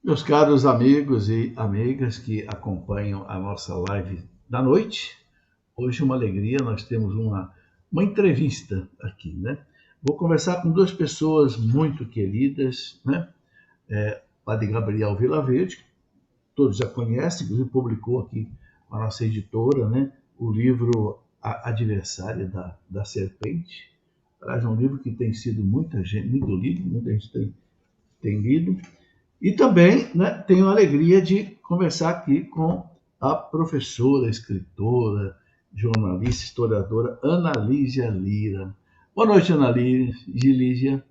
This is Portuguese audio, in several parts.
Meus caros amigos e amigas que acompanham a nossa live da noite, hoje uma alegria, nós temos uma entrevista aqui, né? Vou conversar com duas pessoas muito queridas, né? Padre Gabriel Vilaverde, que todos já conhecem, inclusive publicou aqui com a nossa editora, né? O livro A Adversária da Serpente. Aliás, é um livro que tem sido muito lido, muita gente tem lido. E também, né, tenho a alegria de conversar aqui com a professora, escritora, jornalista, historiadora Ana Lígia Lira. Boa noite, Ana Lígia.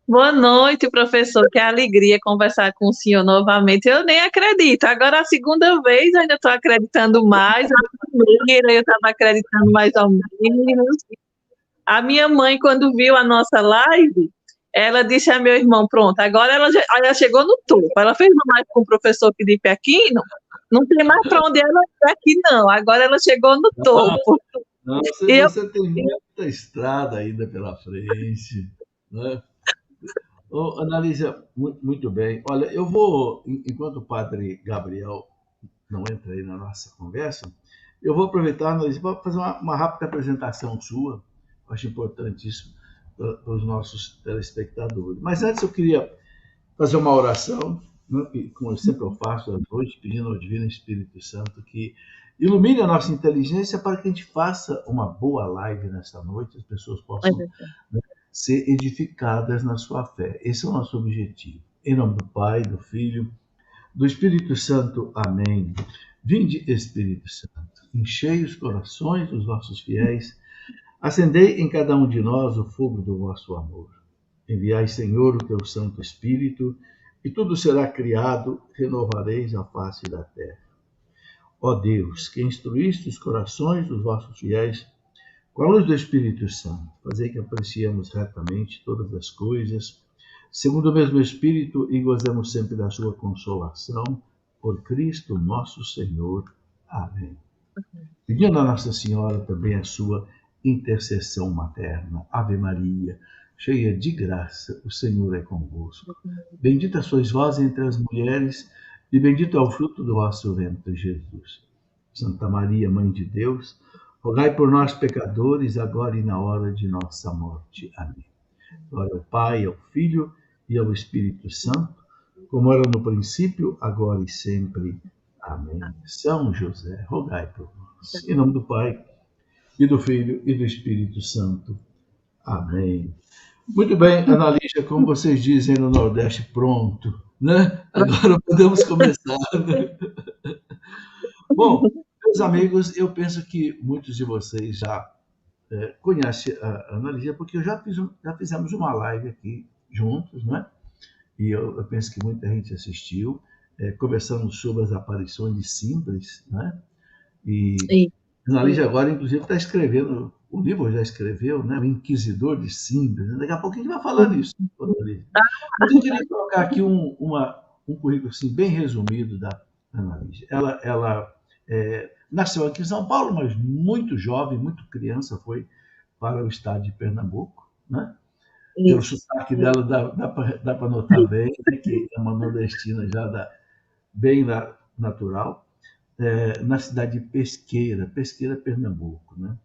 Boa noite, professor. Que alegria conversar com o senhor novamente. Eu nem acredito. Agora, a segunda vez, eu ainda estou acreditando mais. A primeira, eu estava acreditando mais ou menos. A minha mãe, quando viu a nossa live, ela disse a meu irmão: Pronto, agora ela chegou no topo. Ela fez mais com o professor Felipe Aquino. Não tem mais para onde ela ir aqui, não. Agora ela chegou no topo. Não, E eu, você tem muita estrada ainda pela frente, né? Ô, Ana Lígia, muito bem. Olha, eu vou, enquanto o padre Gabriel não entra aí na nossa conversa, eu vou aproveitar, Ana Lígia, para fazer uma rápida apresentação sua. Eu acho importante isso para os nossos telespectadores. Mas antes eu queria fazer uma oração, né, como eu sempre faço à noite, pedindo ao Divino Espírito Santo que ilumine a nossa inteligência para que a gente faça uma boa live nesta noite, as pessoas possam, né, ser edificadas na sua fé. Esse é o nosso objetivo. Em nome do Pai, do Filho, do Espírito Santo. Amém. Vinde, Espírito Santo, enchei os corações dos vossos fiéis, acendei em cada um de nós o fogo do vosso amor. Enviai, Senhor, o teu Santo Espírito, e tudo será criado, renovareis a face da terra. Ó Deus, que instruíste os corações dos vossos fiéis com a luz do Espírito Santo, fazei que apreciemos retamente todas as coisas, segundo o mesmo Espírito, e gozemos sempre da sua consolação, por Cristo nosso Senhor. Amém. Pedindo a Nossa Senhora também a sua intercessão materna. Ave Maria, cheia de graça, o Senhor é convosco. Bendita sois vós entre as mulheres, e bendito é o fruto do vosso ventre, Jesus. Santa Maria, Mãe de Deus, rogai por nós, pecadores, agora e na hora de nossa morte. Amém. Glória ao Pai, ao Filho e ao Espírito Santo, como era no princípio, agora e sempre. Amém. São José, rogai por nós. Em nome do Pai, e do Filho, e do Espírito Santo. Amém. Muito bem, Ana Lígia, como vocês dizem no Nordeste, pronto, né? Agora podemos começar, né? Bom, meus amigos, eu penso que muitos de vocês já conhecem a Ana Lígia, porque já fizemos uma live aqui juntos, né? E eu penso que muita gente assistiu. Conversamos sobre as aparições de Simples, né? E e, Ana Lígia agora, inclusive, está escrevendo, o livro já escreveu, né? O Inquisidor de Simples. Daqui a pouco a gente vai falar disso, Ana Lígia. Mas eu queria colocar aqui um currículo assim, bem resumido da Ana Lígia. Ela nasceu aqui em São Paulo, mas muito jovem, muito criança, foi para o estado de Pernambuco, né? Pelo isso. sotaque dela, dá para notar bem, né, que é uma nordestina bem natural, na cidade de Pesqueira, Pernambuco, né?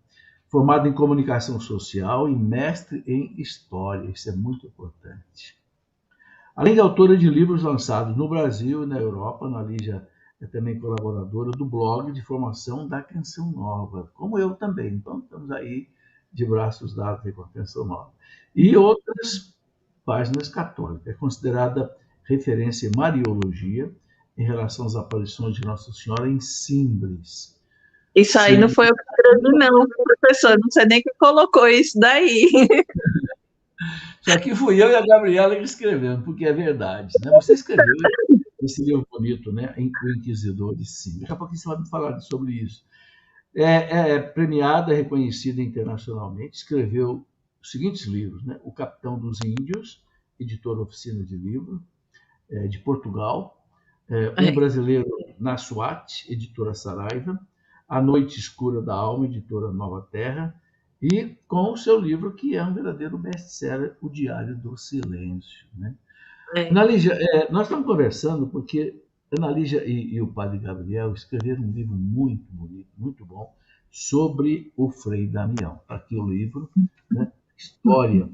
Formada em comunicação social e mestre em história, isso é muito importante. Além de autora de livros lançados no Brasil e na Europa, Ana Lígia é também colaboradora do blog de formação da Canção Nova, como eu também. Então, estamos aí de braços dados com a Canção Nova. E outras páginas católicas. É considerada referência em Mariologia em relação às aparições de Nossa Senhora em Simbres. Isso aí não foi eu que escrevi, não, professor. Não sei nem quem colocou isso daí. Só que fui eu e a Gabriela que escrevemos, porque é verdade. Né? Você escreveu esse livro bonito, né? O Inquisidor de Simbres. Daqui a pouco você vai me falar sobre isso. É premiada, reconhecida internacionalmente, escreveu os seguintes livros, né? O Capitão dos Índios, editora Oficina de Livro, de Portugal. Um Brasileiro na SWAT, editora Saraiva. A Noite Escura da Alma, editora Nova Terra. E com o seu livro, que é um verdadeiro best-seller, O Diário do Silêncio. Né? É. Ana Lígia, nós estamos conversando porque Ana Lígia e o padre Gabriel escreveram um livro muito bonito, muito bom, sobre o Frei Damião. Está aqui o livro, né? História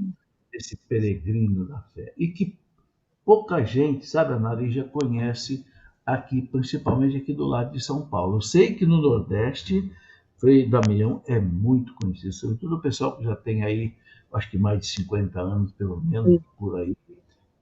desse peregrino da fé. E que pouca gente, sabe, Ana Lígia, conhece aqui, principalmente aqui do lado de São Paulo. Eu sei que no Nordeste, Frei Damião é muito conhecido, sobretudo o pessoal que já tem aí, acho que mais de 50 anos, pelo menos, por aí,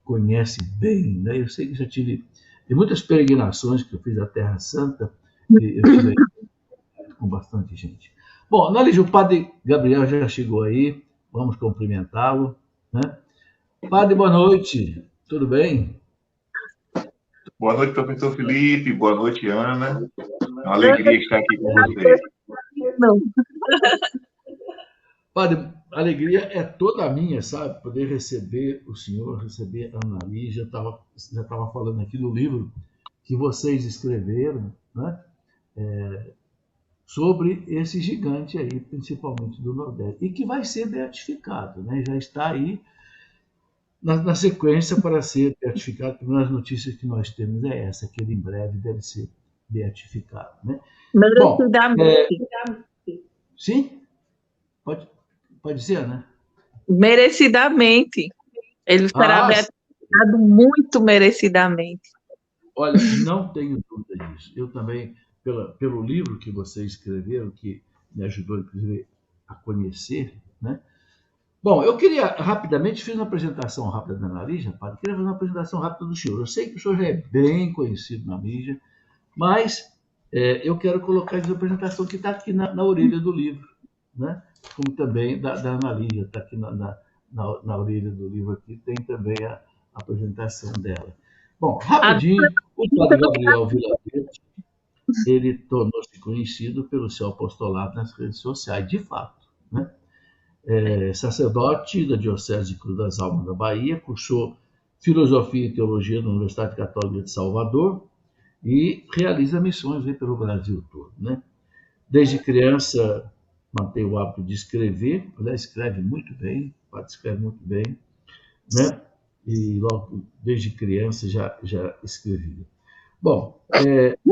conhece bem, né? Eu sei que já tive muitas peregrinações que eu fiz à Terra Santa, e eu tive aí com bastante gente. Bom, Analise, o padre Gabriel já chegou aí, vamos cumprimentá-lo, né? Padre, boa noite, tudo bem? Boa noite, professor Felipe, boa noite, Ana. É uma alegria estar aqui com vocês. Não. Padre, a alegria é toda minha, sabe? Poder receber o senhor, receber a Ana Lígia. Já estava falando aqui do livro que vocês escreveram, né? Sobre esse gigante aí, principalmente do Nordeste, e que vai ser beatificado, né? Já está aí na sequência para ser beatificado. Uma das notícias que nós temos é essa, que ele em breve deve ser beatificado, né? Bom, sim? Pode ser, né? Merecidamente. Ele será beatificado muito merecidamente. Olha, não tenho dúvida disso. Eu também, pelo livro que vocês escreveram, que me ajudou, inclusive, a conhecer, né? Bom, eu queria rapidamente, fiz uma apresentação rápida da Ana Lígia, padre, queria fazer uma apresentação rápida do senhor. Eu sei que o senhor já é bem conhecido na mídia, mas eu quero colocar a apresentação que está aqui na orelha do livro, né? Como também da Ana Lígia, está aqui na orelha do livro, aqui tem também a apresentação dela. Bom, rapidinho, o padre Gabriel Villaverde, ele tornou-se conhecido pelo seu apostolado nas redes sociais, de fato, né? Sacerdote da Diocese de Cruz das Almas da Bahia, cursou Filosofia e Teologia na Universidade Católica de Salvador e realiza missões aí pelo Brasil todo, né? Desde criança mantém o hábito de escrever, aliás, escreve muito bem, o padre escreve muito bem, né? E logo desde criança já escrevia. Bom,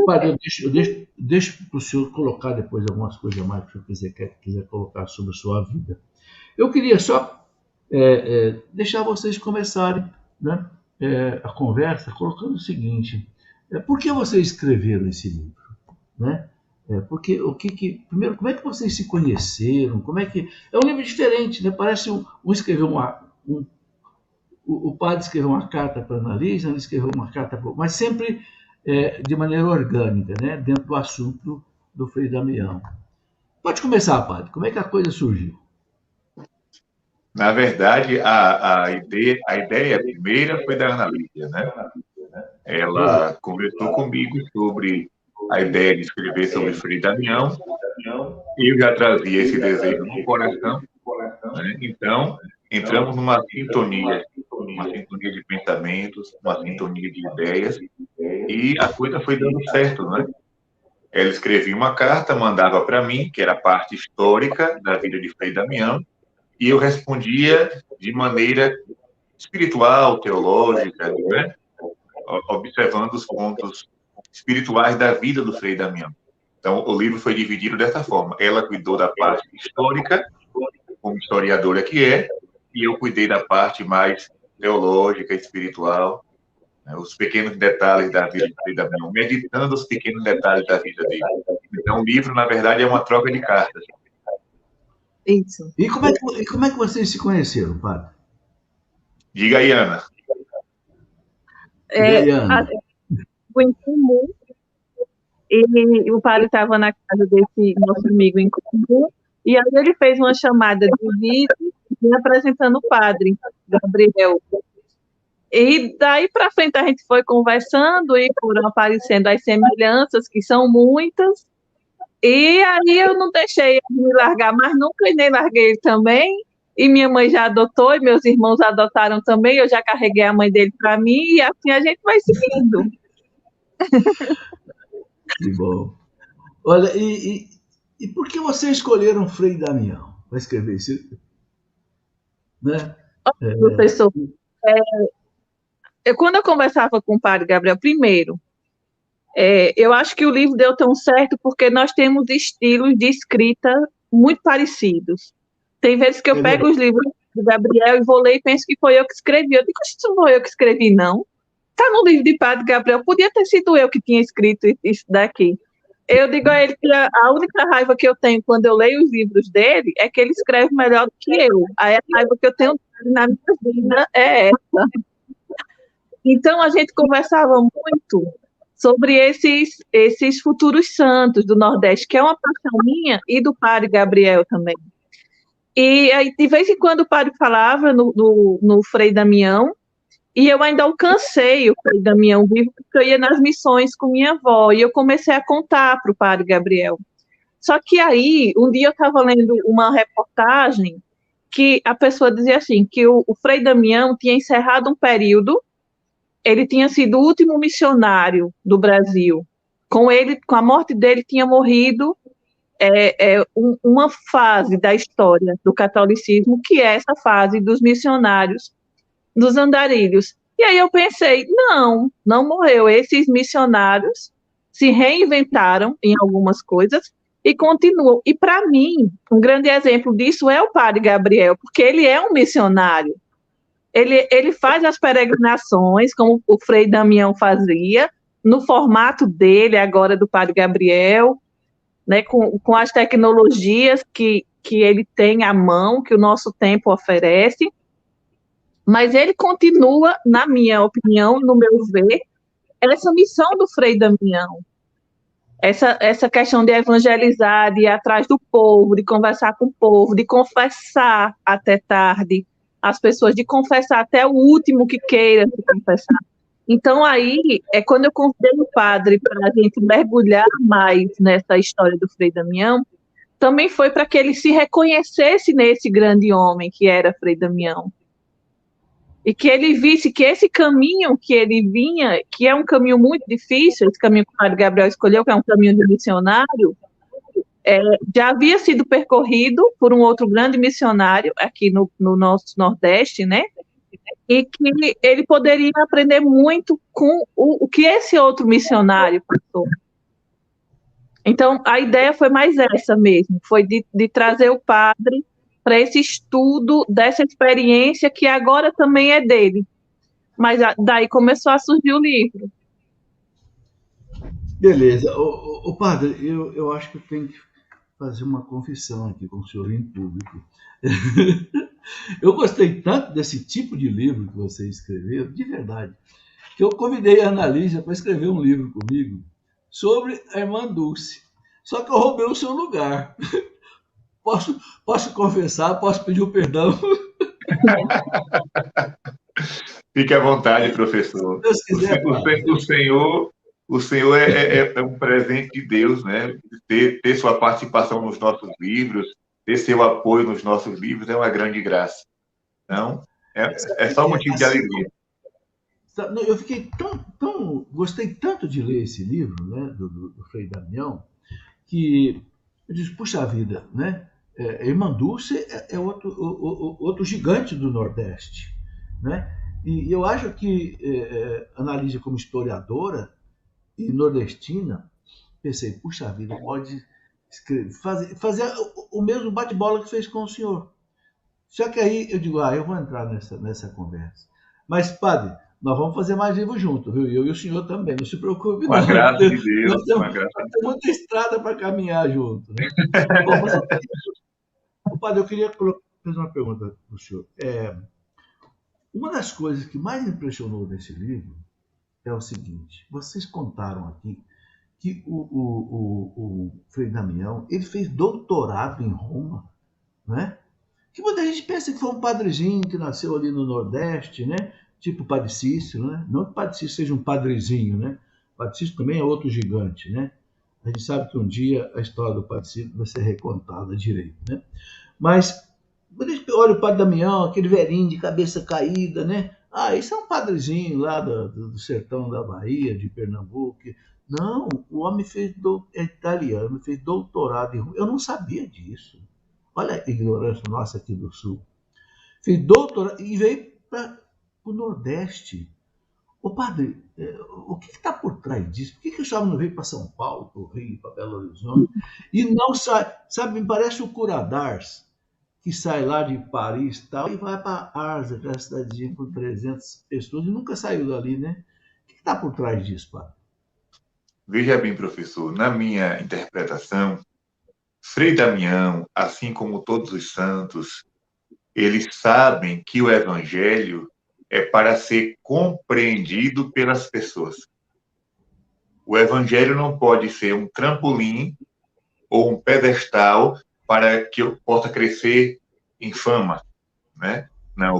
padre, eu deixo para o senhor colocar depois algumas coisas a mais que o senhor quiser colocar sobre a sua vida. Eu queria só deixar vocês começarem, né, a conversa colocando o seguinte: por que vocês escreveram esse livro? Né? Porque primeiro, como é que vocês se conheceram? Como é que é um livro diferente, né? Parece escreveu o padre escreveu uma carta para a Ana Lígia, ele escreveu uma carta para, mas sempre de maneira orgânica, né? Dentro do assunto do Frei Damião. Pode começar, padre. Como é que a coisa surgiu? Na verdade, a ideia primeira foi da Ana Lígia, né? Ela conversou comigo sobre a ideia de escrever sobre Frei Damião. Eu já trazia esse desejo no coração, né? Então, entramos numa sintonia de pensamentos, uma sintonia de ideias, e a coisa foi dando certo, né? Ela escrevia uma carta, mandava para mim, que era a parte histórica da vida de Frei Damião, e eu respondia de maneira espiritual, teológica, né? Observando os pontos espirituais da vida do Frei Damião. Então, o livro foi dividido dessa forma. Ela cuidou da parte histórica, como historiadora que é, e eu cuidei da parte mais teológica, espiritual, né? Os pequenos detalhes da vida do Frei Damião, meditando os pequenos detalhes da vida dele. Então, o livro, na verdade, é uma troca de cartas. Isso. E como é que vocês se conheceram, padre? Diga aí, Ana. Em comum, e o padre estava na casa desse nosso amigo em comum, e aí ele fez uma chamada de vídeo apresentando o padre Gabriel. E daí para frente a gente foi conversando e foram aparecendo as semelhanças, que são muitas, e aí eu não deixei ele me largar mais nunca, e nem larguei ele também. E minha mãe já adotou, e meus irmãos adotaram também, eu já carreguei a mãe dele para mim, e assim a gente vai seguindo. Que bom. Olha, e por que vocês escolheram Frei Damião para escrever isso? Né? Professor, quando eu conversava com o padre Gabriel, primeiro, eu acho que o livro deu tão certo porque nós temos estilos de escrita muito parecidos. Tem vezes que eu pego os livros do Gabriel e vou ler e penso que foi eu que escrevi. Eu digo, isso não foi eu que escrevi, não. Está no livro de padre Gabriel, podia ter sido eu que tinha escrito isso daqui. Eu digo a ele que a única raiva que eu tenho quando eu leio os livros dele é que ele escreve melhor do que eu. Aí a raiva que eu tenho na minha vida é essa. Então a gente conversava muito sobre esses futuros santos do Nordeste, que é uma paixão minha e do padre Gabriel também. E aí, de vez em quando o padre falava no Frei Damião, e eu ainda alcancei o Frei Damião vivo, porque eu ia nas missões com minha avó, e eu comecei a contar para o padre Gabriel. Só que aí, um dia eu estava lendo uma reportagem que a pessoa dizia assim, que o Frei Damião tinha encerrado um período, ele tinha sido o último missionário do Brasil. Com a morte dele, tinha morrido uma fase da história do catolicismo, que é essa fase dos missionários, dos andarilhos. E aí eu pensei, não morreu. Esses missionários se reinventaram em algumas coisas e continuam. E, para mim, um grande exemplo disso é o padre Gabriel, porque ele é um missionário. Ele faz as peregrinações, como o Frei Damião fazia, no formato dele, agora do padre Gabriel, né, com as tecnologias que ele tem à mão, que o nosso tempo oferece, mas ele continua, na minha opinião, no meu ver, essa missão do Frei Damião, essa questão de evangelizar, de ir atrás do povo, de conversar com o povo, de confessar até tarde as pessoas, de confessar até o último que queira se confessar. Então, aí, quando eu convidei o padre para a gente mergulhar mais nessa história do Frei Damião, também foi para que ele se reconhecesse nesse grande homem que era Frei Damião. E que ele visse que esse caminho que ele vinha, que é um caminho muito difícil, esse caminho que o padre Gabriel escolheu, que é um caminho de missionário, já havia sido percorrido por um outro grande missionário aqui no nosso Nordeste, né? E que ele poderia aprender muito com o que esse outro missionário passou. Então, a ideia foi mais essa mesmo, foi de trazer o padre para esse estudo dessa experiência que agora também é dele. Mas daí começou a surgir o livro. Beleza. O padre, eu acho que eu tenho que fazer uma confissão aqui com o senhor em público. Eu gostei tanto desse tipo de livro que você escreveu, de verdade, que eu convidei a Ana Lígia para escrever um livro comigo sobre a irmã Dulce. Só que eu roubei o seu lugar. Posso confessar, posso pedir o perdão. Fique à vontade, professor. Deus quiser, o Senhor é um presente de Deus, né? Ter sua participação nos nossos livros, ter seu apoio nos nossos livros é uma grande graça. Então, é só motivo de alegria. Eu fiquei gostei tanto de ler esse livro, né, do Frei Damião, que eu disse, puxa vida, né? Irmã Dulce é outro gigante do Nordeste, né? E eu acho que Ana Lígia, como historiadora e nordestina, pensei, puxa vida, pode fazer o mesmo bate-bola que fez com o senhor. Só que aí eu digo, eu vou entrar nessa conversa. Mas, padre, nós vamos fazer mais livro junto, viu? Eu e o senhor também, não se preocupe. Com a graça de Deus. Nós temos muita estrada para caminhar junto, né? Bom, mas, padre, eu queria fazer uma pergunta para o senhor. Uma das coisas que mais me impressionou nesse livro é o seguinte, vocês contaram aqui que o Frei Damião, ele fez doutorado em Roma, né? Que muita gente pensa que foi um padrezinho que nasceu ali no Nordeste, né? Tipo o Padre Cícero, né? Não que o Padre Cícero seja um padrezinho, né? O Padre Cícero também é outro gigante, né? A gente sabe que um dia a história do Padre Cícero vai ser recontada direito, né? Mas quando a gente olha o Padre Damião, aquele velhinho de cabeça caída, né? Isso é um padrezinho lá do sertão da Bahia, de Pernambuco. Não, o homem é italiano, fez doutorado em Roma. Eu não sabia disso. Olha a ignorância nossa aqui do Sul. Fez doutorado e veio para o Nordeste. Ô padre, o que está por trás disso? Por que o senhor não veio para São Paulo, para o Rio, para Belo Horizonte? E não sai, sabe, me parece o Curadars, que sai lá de Paris e tal, e vai para Arza, aquela cidadezinha com 300 pessoas, e nunca saiu dali, né? O que está por trás disso, padre? Veja bem, professor, na minha interpretação, Frei Damião, assim como todos os santos, eles sabem que o evangelho é para ser compreendido pelas pessoas. O evangelho não pode ser um trampolim ou um pedestal para que eu possa crescer em fama, né? Não,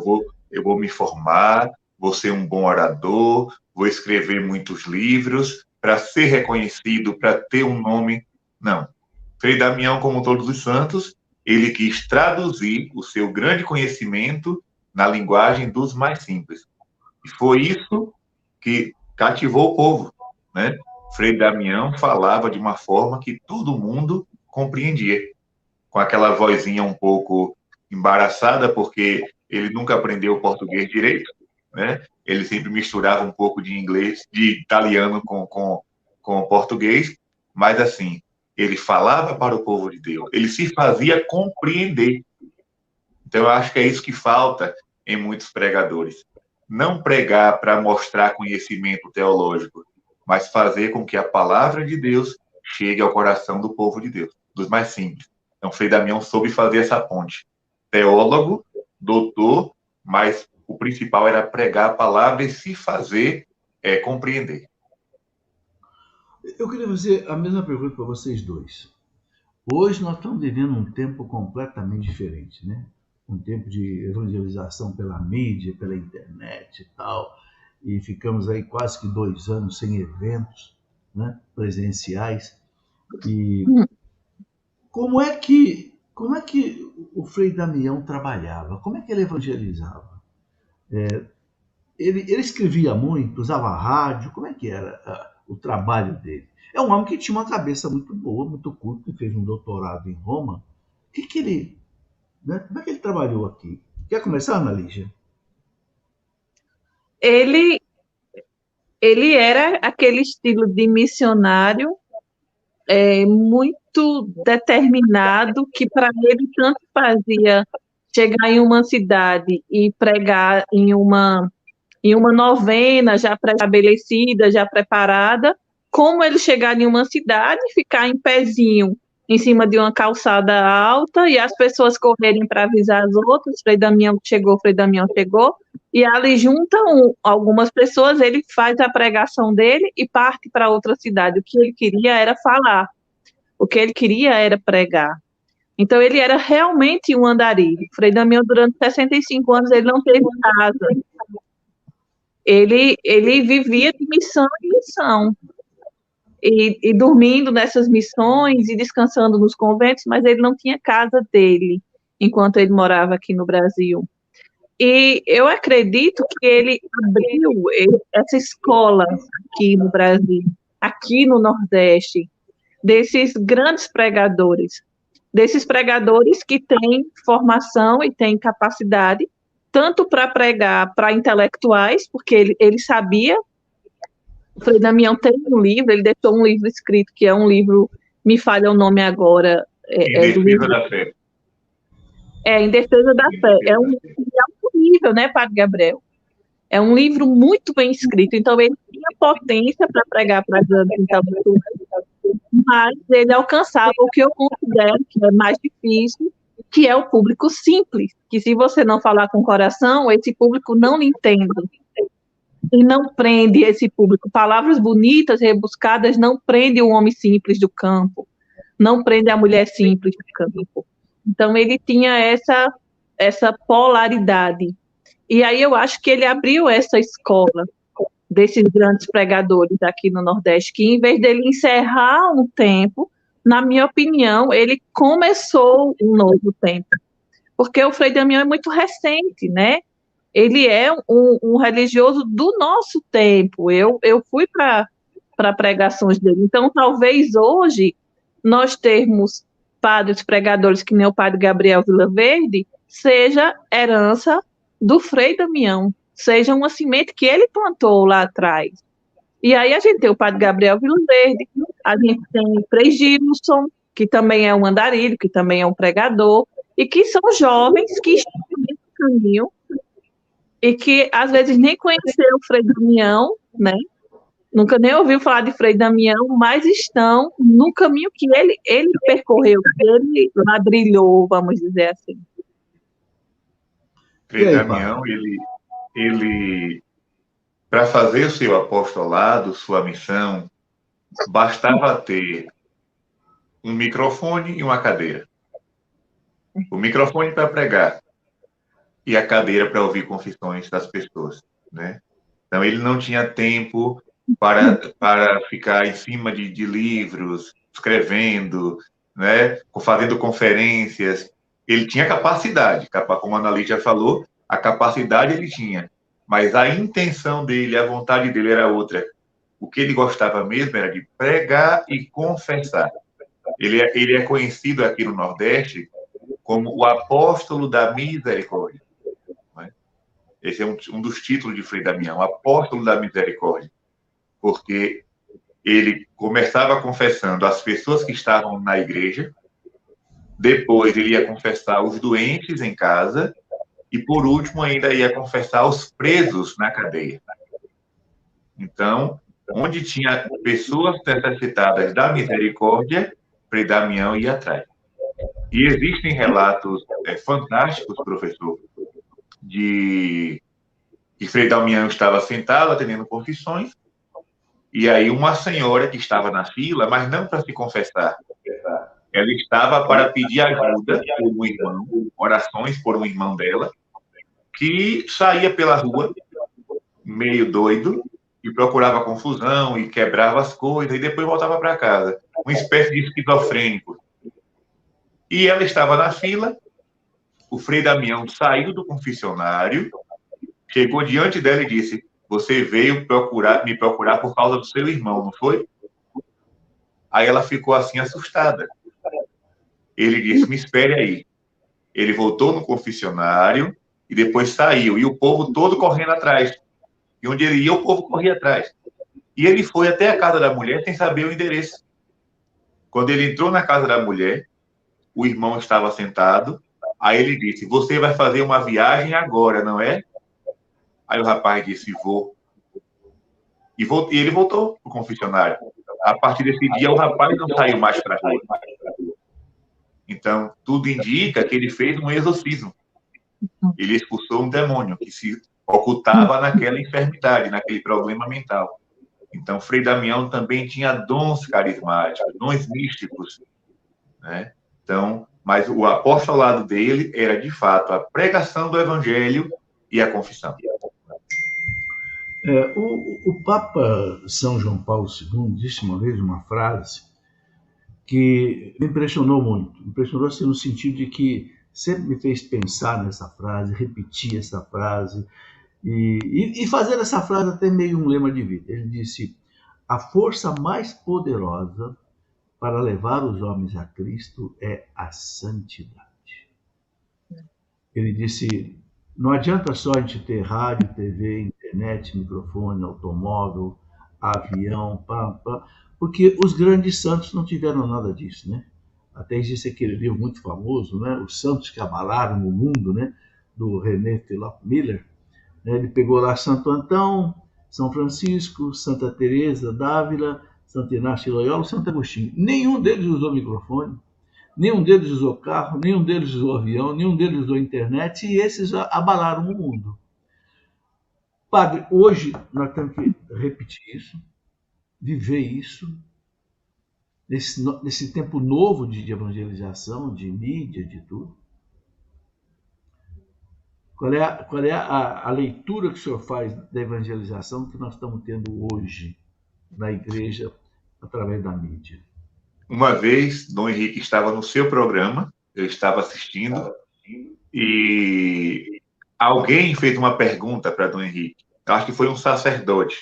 eu vou me formar, vou ser um bom orador, vou escrever muitos livros para ser reconhecido, para ter um nome. Não. Frei Damião, como todos os santos, ele quis traduzir o seu grande conhecimento na linguagem dos mais simples. E foi isso que cativou o povo, né? Frei Damião falava de uma forma que todo mundo compreendia, com aquela vozinha um pouco embaraçada, porque ele nunca aprendeu português direito, né? Ele sempre misturava um pouco de inglês, de italiano com português, mas assim, ele falava para o povo de Deus, ele se fazia compreender. Então, eu acho que é isso que falta em muitos pregadores. Não pregar para mostrar conhecimento teológico, mas fazer com que a palavra de Deus chegue ao coração do povo de Deus, dos mais simples. Então, Frei Damião soube fazer essa ponte. Teólogo, doutor, mas o principal era pregar a palavra e se fazer compreender. Eu queria fazer a mesma pergunta para vocês dois. Hoje nós estamos vivendo um tempo completamente diferente, né? Um tempo de evangelização pela mídia, pela internet e tal, e ficamos aí quase que 2 anos sem eventos, né, presenciais. E como é que o Frei Damião trabalhava? Como é que ele evangelizava? Ele escrevia muito, usava rádio, como é que era o trabalho dele? É um homem que tinha uma cabeça muito boa, muito culto, que fez um doutorado em Roma. Como é que ele trabalhou aqui? Quer começar, Ana Lígia? Ele era aquele estilo de missionário muito determinado, que para ele tanto fazia chegar em uma cidade e pregar em uma novena já pré-estabelecida, já preparada, como ele chegar em uma cidade, ficar em pezinho em cima de uma calçada alta e as pessoas correrem para avisar as outras, Frei Damião chegou, e ali juntam algumas pessoas, ele faz a pregação dele e parte para outra cidade. O que ele queria era falar, o que ele queria era pregar. Então, ele era realmente um andarilho. Frei Damião, durante 65 anos, ele não teve casa. Ele vivia de missão em missão. E dormindo nessas missões e descansando nos conventos, mas ele não tinha casa dele enquanto ele morava aqui no Brasil. E eu acredito que ele abriu essa escola aqui no Brasil, aqui no Nordeste, desses grandes pregadores, que têm formação e têm capacidade, tanto para pregar para intelectuais, porque ele sabia. O Frei Damião tem um livro, ele deixou um livro escrito, que é um livro, me falha o nome agora. Em Defesa da Fé. Em Defesa da Fé. É um nível, né, Padre Gabriel? É um livro muito bem escrito, então ele tinha potência para pregar para grandes intelectuais, mas ele alcançava o que eu considero que é mais difícil, que é o público simples, que se você não falar com o coração, esse público não lhe entende. E não prende esse público. Palavras bonitas, rebuscadas, não prende o homem simples do campo, não prende a mulher simples do campo. Então, ele tinha essa polaridade. E aí eu acho que ele abriu essa escola desses grandes pregadores aqui no Nordeste, que em vez dele encerrar um tempo, na minha opinião, ele começou um novo tempo. Porque o Frei Damião é muito recente, né? Ele é um religioso do nosso tempo. Eu fui para pregações dele. Então, talvez hoje nós termos padres pregadores que nem o padre Gabriel Vilaverde seja herança do Frei Damião, seja uma semente que ele plantou lá atrás. E aí a gente tem o padre Gabriel Vilaverde, a gente tem o Frei Gilson, que também é um andarilho, que também é um pregador, e que são jovens que estão nesse caminho e que às vezes nem conheceram o Frei Damião, né? Nunca nem ouviu falar de Frei Damião, mas estão no caminho que ele percorreu, que ele ladrilhou, vamos dizer assim. Frei Damião, ele para fazer o seu apostolado, sua missão, bastava ter um microfone e uma cadeira. O microfone para pregar e a cadeira para ouvir confissões das pessoas, né? Então, ele não tinha tempo para ficar em cima de livros, escrevendo, né? Fazendo conferências. Ele tinha capacidade, como a Ana Lídia falou, a capacidade ele tinha, mas a intenção dele, a vontade dele era outra. O que ele gostava mesmo era de pregar e confessar. Ele é conhecido aqui no Nordeste como o apóstolo da misericórdia. Né? Esse é um dos títulos de Frei Damião, apóstolo da misericórdia, porque ele começava confessando as pessoas que estavam na igreja, depois ele ia confessar os doentes em casa, e, por último, ainda ia confessar os presos na cadeia. Então, onde tinha pessoas necessitadas da misericórdia, Frei Damião ia atrás. E existem relatos fantásticos, professor, de que Frei Damião estava sentado atendendo confissões, e aí uma senhora que estava na fila, mas não para se confessar, ela estava para pedir ajuda por um irmão, orações por um irmão dela, que saía pela rua, meio doido, e procurava confusão, e quebrava as coisas, e depois voltava para casa. Uma espécie de esquizofrênico. E ela estava na fila, o Frei Damião saiu do confessionário, chegou diante dela e disse: você veio me procurar por causa do seu irmão, não foi? Aí ela ficou assim, assustada. Ele disse: me espere aí. Ele voltou no confessionário, e depois saiu, e o povo todo correndo atrás. E onde ele ia, o povo corria atrás. E ele foi até a casa da mulher sem saber o endereço. Quando ele entrou na casa da mulher, o irmão estava sentado, aí ele disse: você vai fazer uma viagem agora, não é? Aí o rapaz disse: vou. E ele voltou para o confessionário. A partir desse dia, o rapaz não saiu mais para a rua. Então, tudo indica que ele fez um exorcismo. Ele expulsou um demônio que se ocultava naquela enfermidade, naquele problema mental. Então, Frei Damião também tinha dons carismáticos, dons místicos, né? Então, mas o apostolado dele era, de fato, a pregação do evangelho e a confissão. O Papa São João Paulo II disse uma vez uma frase que me impressionou muito. Impressionou assim, no sentido de que sempre me fez pensar nessa frase, repetir essa frase e fazer essa frase até meio um lema de vida. Ele disse: a força mais poderosa para levar os homens a Cristo é a santidade. Ele disse: não adianta só a gente ter rádio, TV, internet, microfone, automóvel, avião, porque os grandes santos não tiveram nada disso, né? Até existe aquele livro muito famoso, né? Os Santos que Abalaram o Mundo, né? Do René Philip Miller. Ele pegou lá Santo Antão, São Francisco, Santa Teresa d'Ávila, Santo Inácio de Loyola, Santo Agostinho. Nenhum deles usou microfone, nenhum deles usou carro, nenhum deles usou avião, nenhum deles usou internet, e esses abalaram o mundo. Padre, hoje nós temos que repetir isso, viver isso, nesse tempo novo de evangelização, de mídia, de tudo. Qual é a leitura que o senhor faz da evangelização que nós estamos tendo hoje na igreja através da mídia? Uma vez, Dom Henrique estava no seu programa, eu estava assistindo, e alguém fez uma pergunta para Dom Henrique. Eu acho que foi um sacerdote.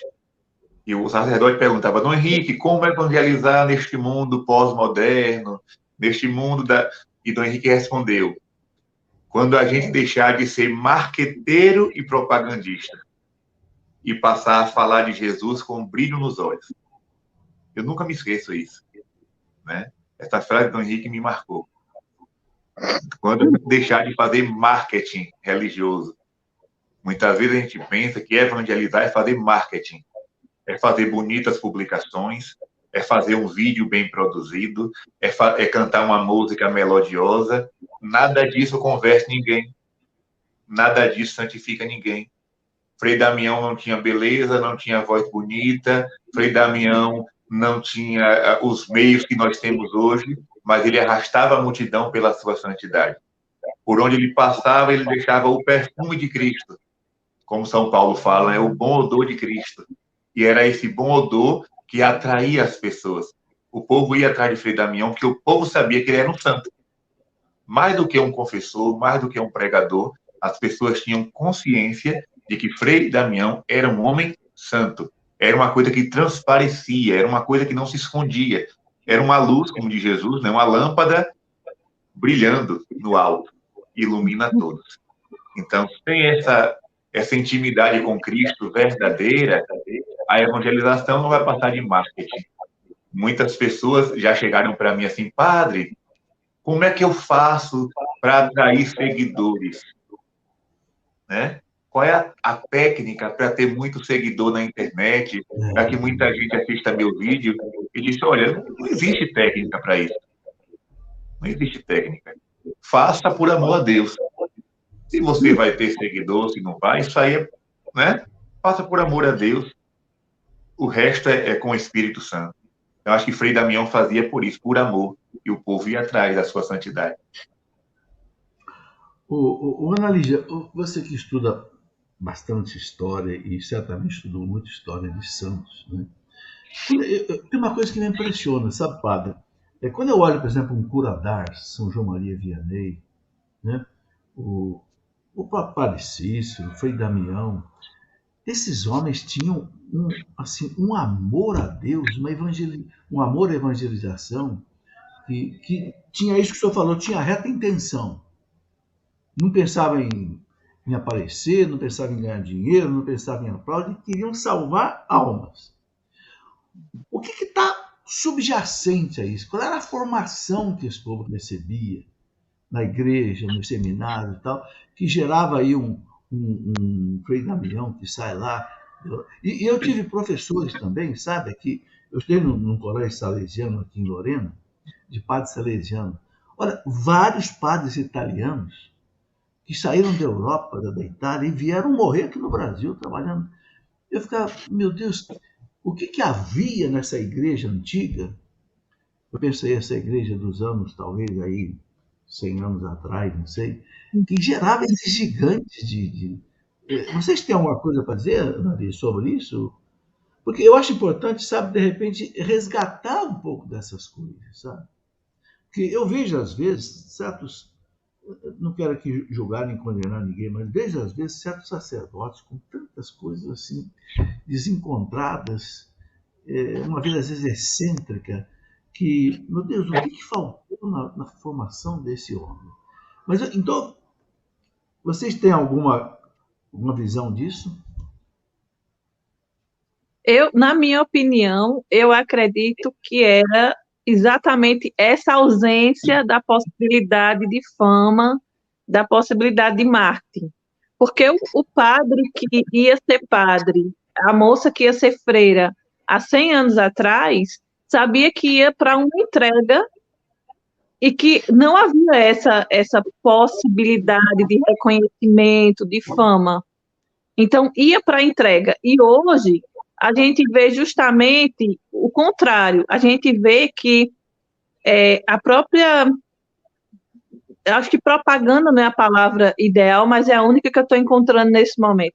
E o sacerdote perguntava: Dom Henrique, como evangelizar neste mundo pós-moderno, neste mundo da... E Dom Henrique respondeu: quando a gente deixar de ser marqueteiro e propagandista e passar a falar de Jesus com um brilho nos olhos. Eu nunca me esqueço isso, né? Essa frase do Henrique me marcou. Quando a gente deixar de fazer marketing religioso, muitas vezes a gente pensa que evangelizar é fazer marketing, é fazer bonitas publicações, é fazer um vídeo bem produzido, é cantar uma música melodiosa. Nada disso converte ninguém. Nada disso santifica ninguém. Frei Damião não tinha beleza, não tinha voz bonita, Frei Damião não tinha os meios que nós temos hoje, mas ele arrastava a multidão pela sua santidade. Por onde ele passava, ele deixava o perfume de Cristo. Como São Paulo fala, é o bom odor de Cristo. E era esse bom odor que atraía as pessoas. O povo ia atrás de Frei Damião, porque o povo sabia que ele era um santo. Mais do que um confessor, mais do que um pregador, as pessoas tinham consciência de que Frei Damião era um homem santo. Era uma coisa que transparecia, era uma coisa que não se escondia. Era uma luz, como diz Jesus, né? Uma lâmpada brilhando no alto, ilumina todos. Então, sem essa intimidade com Cristo verdadeira, a evangelização não vai passar de marketing. Muitas pessoas já chegaram para mim assim, padre, como é que eu faço para atrair seguidores? Né? Qual é a técnica para ter muito seguidor na internet, para que muita gente assista meu vídeo? E disse, olha, não existe técnica para isso. Não existe técnica. Faça por amor a Deus. Se você vai ter seguidor, se não vai, isso aí é, né? Faça por amor a Deus. O resto é com o Espírito Santo. Eu acho que Frei Damião fazia por isso, por amor, e o povo ia atrás da sua santidade. Ana Lígia, você que estuda bastante história e certamente estudou muita história de santos, né? Tem uma coisa que me impressiona, sabe, padre? Quando eu olho, por exemplo, um Cura d'Ars, São João Maria Vianney, né? O próprio Padre Cícero, o Frei Damião, esses homens tinham um amor a Deus, um amor à evangelização, que tinha isso que o senhor falou, tinha reta intenção. Não pensava em aparecer, não pensava em ganhar dinheiro, não pensava em aplaudir, queriam salvar almas. O que está subjacente a isso? Qual era a formação que esse povo recebia na igreja, no seminário e tal, que gerava aí um Frei Damião que sai lá. E eu tive professores também, sabe, que eu estudei num colégio salesiano aqui em Lorena, de padre salesiano. Olha, vários padres italianos que saíram da Europa, da Itália, e vieram morrer aqui no Brasil trabalhando. Eu ficava, meu Deus, o que havia nessa igreja antiga? Eu pensei, essa igreja dos anos, talvez aí 100 anos atrás, não sei, que gerava esses gigantes de... Vocês têm alguma coisa para dizer, Nari, sobre isso? Porque eu acho importante, sabe, de repente, resgatar um pouco dessas coisas, sabe? Porque eu vejo, às vezes, certos... Não quero aqui julgar nem condenar ninguém, mas vejo, às vezes, certos sacerdotes com tantas coisas assim, desencontradas, uma vida, às vezes, excêntrica, que, meu Deus, o que faltou na formação desse homem? Mas, então, vocês têm alguma visão disso? Na minha opinião, eu acredito que era exatamente essa ausência da possibilidade de fama, da possibilidade de marketing. Porque o padre que ia ser padre, a moça que ia ser freira há 100 anos atrás, sabia que ia para uma entrega e que não havia essa possibilidade de reconhecimento, de fama. Então, ia para a entrega. E hoje, a gente vê justamente o contrário. A gente vê que a própria... Acho que propaganda não é a palavra ideal, mas é a única que eu estou encontrando nesse momento.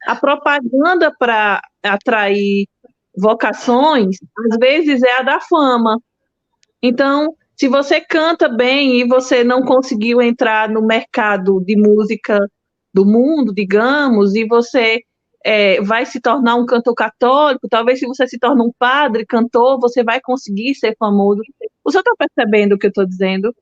A propaganda para atrair vocações, às vezes, é a da fama. Então, se você canta bem e você não conseguiu entrar no mercado de música do mundo, digamos, e você vai se tornar um cantor católico, talvez se você se torne um padre, cantor, você vai conseguir ser famoso. O senhor está percebendo o que eu estou dizendo?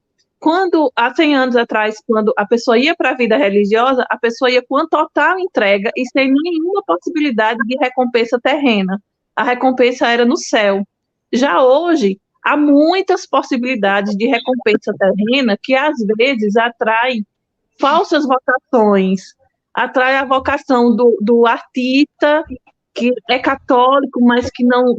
há 100 anos atrás, quando a pessoa ia para a vida religiosa, a pessoa ia com total entrega e sem nenhuma possibilidade de recompensa terrena. A recompensa era no céu. Já hoje, há muitas possibilidades de recompensa terrena que, às vezes, atraem falsas vocações, atrai a vocação do artista, que é católico, mas que não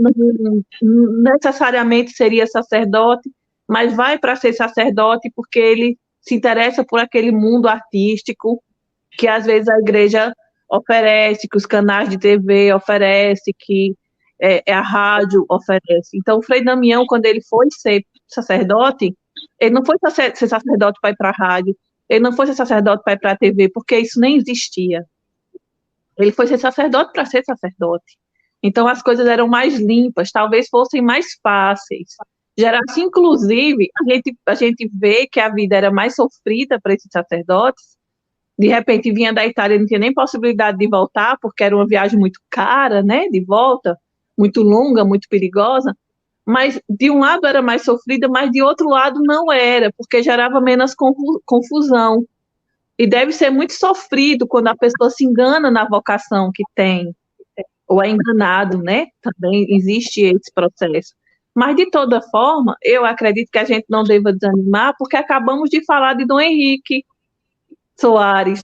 necessariamente seria sacerdote, mas vai para ser sacerdote porque ele se interessa por aquele mundo artístico que às vezes a igreja oferece, que os canais de TV oferecem, que a rádio oferece. Então, o Frei Damião, quando ele foi ser sacerdote, ele não foi ser sacerdote para ir para a rádio, ele não foi ser sacerdote para ir para a TV, porque isso nem existia. Ele foi ser sacerdote para ser sacerdote. Então, as coisas eram mais limpas, talvez fossem mais fáceis. Gerasse, inclusive, a gente vê que a vida era mais sofrida para esses sacerdotes. De repente, vinha da Itália, não tinha nem possibilidade de voltar, porque era uma viagem muito cara, né, de volta, muito longa, muito perigosa. Mas, de um lado, era mais sofrida, mas, de outro lado, não era, porque gerava menos confusão. E deve ser muito sofrido quando a pessoa se engana na vocação que tem, ou é enganado, né? Também existe esse processo. Mas, de toda forma, eu acredito que a gente não deva desanimar, porque acabamos de falar de Dom Henrique Soares,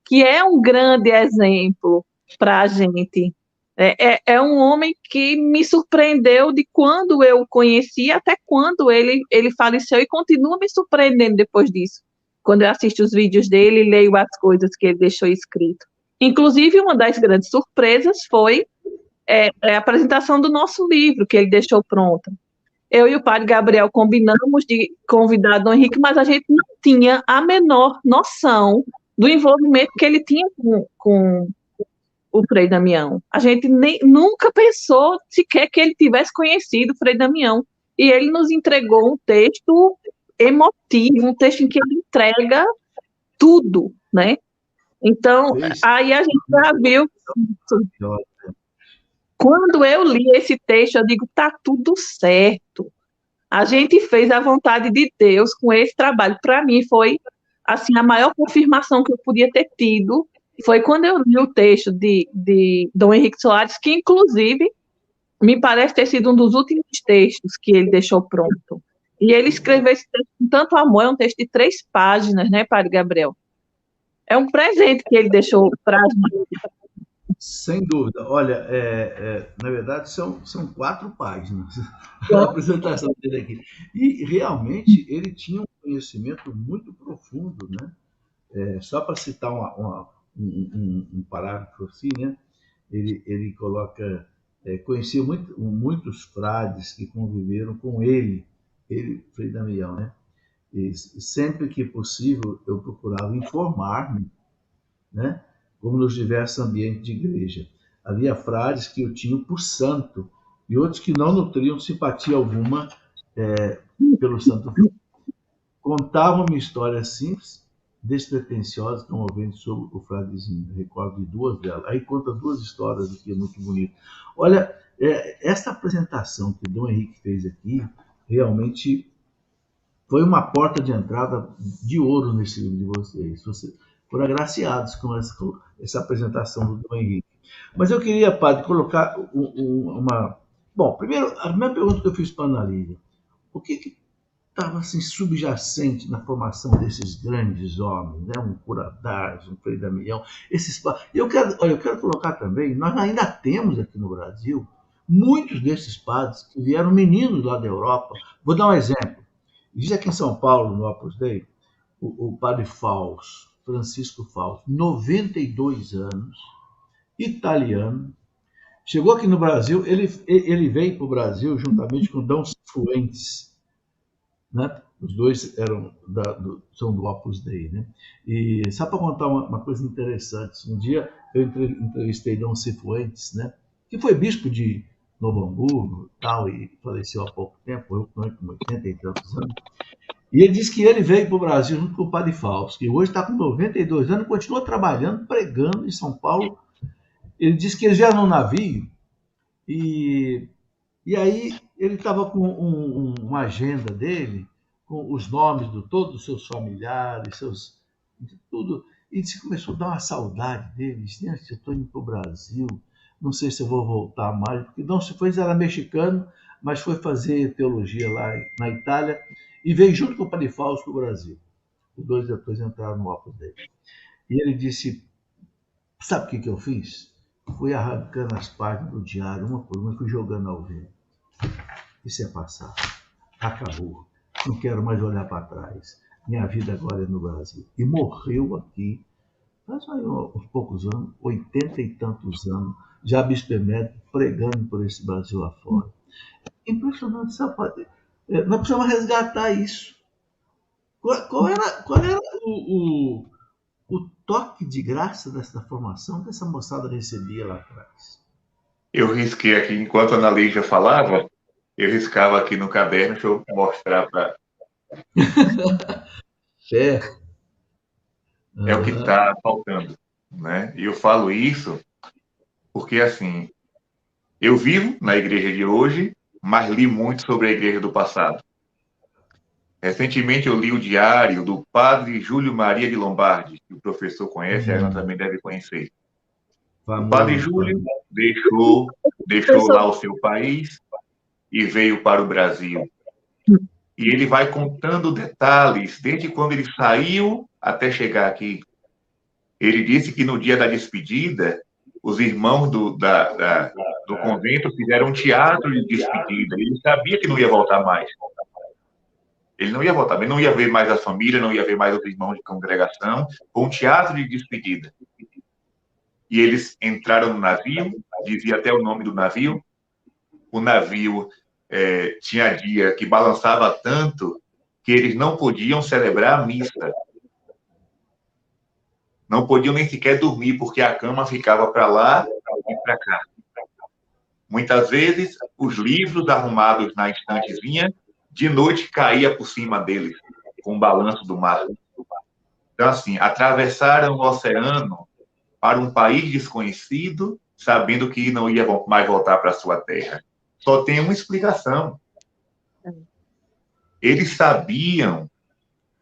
que é um grande exemplo para a gente. É um homem que me surpreendeu de quando eu o conheci até quando ele faleceu e continua me surpreendendo depois disso. Quando eu assisto os vídeos dele e leio as coisas que ele deixou escrito. Inclusive, uma das grandes surpresas foi a apresentação do nosso livro, que ele deixou pronto. Eu e o padre Gabriel combinamos de convidar Dom Henrique, mas a gente não tinha a menor noção do envolvimento que ele tinha com o Frei Damião. A gente nunca pensou sequer que ele tivesse conhecido o Frei Damião. E ele nos entregou um texto emotivo, um texto em que ele entrega tudo, né? Então, aí a gente já viu. Quando eu li esse texto, eu digo, tá tudo certo. A gente fez a vontade de Deus com esse trabalho. Para mim, foi assim, a maior confirmação que eu podia ter tido foi quando eu li o texto de Dom Henrique Soares, que, inclusive, me parece ter sido um dos últimos textos que ele deixou pronto. E ele escreveu esse texto com tanto amor, é um texto de 3 páginas, né, Padre Gabriel? É um presente que ele deixou para a gente. Sem dúvida. Olha, na verdade, são 4 páginas a apresentação dele aqui. E, realmente, ele tinha um conhecimento muito profundo, né? Só para citar um parágrafo assim, né? Ele coloca, conhecia muitos frades que conviveram com ele, Frei Damião, né? E sempre que possível eu procurava informar-me, né? Como nos diversos ambientes de igreja. Havia frades que eu tinha por santo e outros que não nutriam simpatia alguma pelo santo. Contavam-me histórias simples, despretensiosas, comoventes sobre o fradezinho. Recordo de 2 delas. Aí conta 2 histórias aqui, muito bonito. Olha, essa apresentação que o Dom Henrique fez aqui, realmente foi uma porta de entrada de ouro nesse livro de vocês. Vocês foram agraciados com essa apresentação do Dom Henrique. Mas eu queria, padre, colocar uma... Bom, primeiro, a primeira pergunta que eu fiz para a Ana Lídia, o que estava assim, subjacente na formação desses grandes homens, né? Um Curadares, um Frei Damião, eu quero colocar também, nós ainda temos aqui no Brasil muitos desses padres que vieram meninos lá da Europa. Vou dar um exemplo. Diz aqui em São Paulo, no Opus Dei, o padre Fausto, Francisco Fausto, 92 anos, italiano, chegou aqui no Brasil, ele veio para o Brasil juntamente com Dom Cifuentes, né? Os dois são do Opus Dei, né? E só para contar uma coisa interessante, um dia eu entrevistei Dom Cifuentes, né? Que foi bispo de Novo Hamburgo, tal, e faleceu há pouco tempo, com 80 e tantos anos. E ele disse que ele veio para o Brasil junto com o padre Fausto, que hoje está com 92 anos e continua trabalhando, pregando em São Paulo. Ele disse que eles vieram num navio e aí ele estava com uma agenda dele com os nomes de todos os seus familiares, de tudo. E disse, começou a dar uma saudade deles. Gente, eu estou indo para o Brasil, não sei se eu vou voltar mais, porque não se foi, era mexicano, mas foi fazer teologia lá na Itália e veio junto com o Padre Fausto para o Brasil. Os dois depois entraram no óculos dele. E ele disse, sabe o que eu fiz? Fui arrancando as páginas do diário, uma por uma, fui jogando ao vento. Isso é passado. Acabou. Não quero mais olhar para trás. Minha vida agora é no Brasil. E morreu aqui, faz aí uns poucos anos, 80 e tantos anos, já bispo emérito, pregando por esse Brasil afora. Impressionante, sabe? Nós precisamos resgatar isso. Qual era o toque de graça dessa formação que essa moçada recebia lá atrás? Eu risquei aqui, enquanto a Ana Lígia falava, eu riscava aqui no caderno, deixa eu mostrar para... Fé. É o que está faltando, né? E eu falo isso porque, assim, eu vivo na igreja de hoje, mas li muito sobre a igreja do passado. Recentemente eu li o diário do padre Júlio Maria de Lombardi, que o professor conhece, a Ana também deve conhecer. O padre Júlio deixou lá o seu país e veio para o Brasil. E ele vai contando detalhes, desde quando ele saiu até chegar aqui. Ele disse que no dia da despedida, os irmãos do convento fizeram um teatro de despedida. Ele sabia que não ia voltar mais. Ele não ia voltar, ele não ia ver mais a família, não ia ver mais os irmãos de congregação. Foi um teatro de despedida. E eles entraram no navio, dizia até o nome do navio. O navio tinha dia que balançava tanto que eles não podiam celebrar a missa. Não podiam nem sequer dormir, porque a cama ficava para lá e para cá. Muitas vezes, os livros arrumados na estantezinha, de noite caía por cima deles, com o balanço do mar. Então, assim, atravessaram o oceano para um país desconhecido, sabendo que não ia mais voltar para a sua terra. Só tem uma explicação. Eles sabiam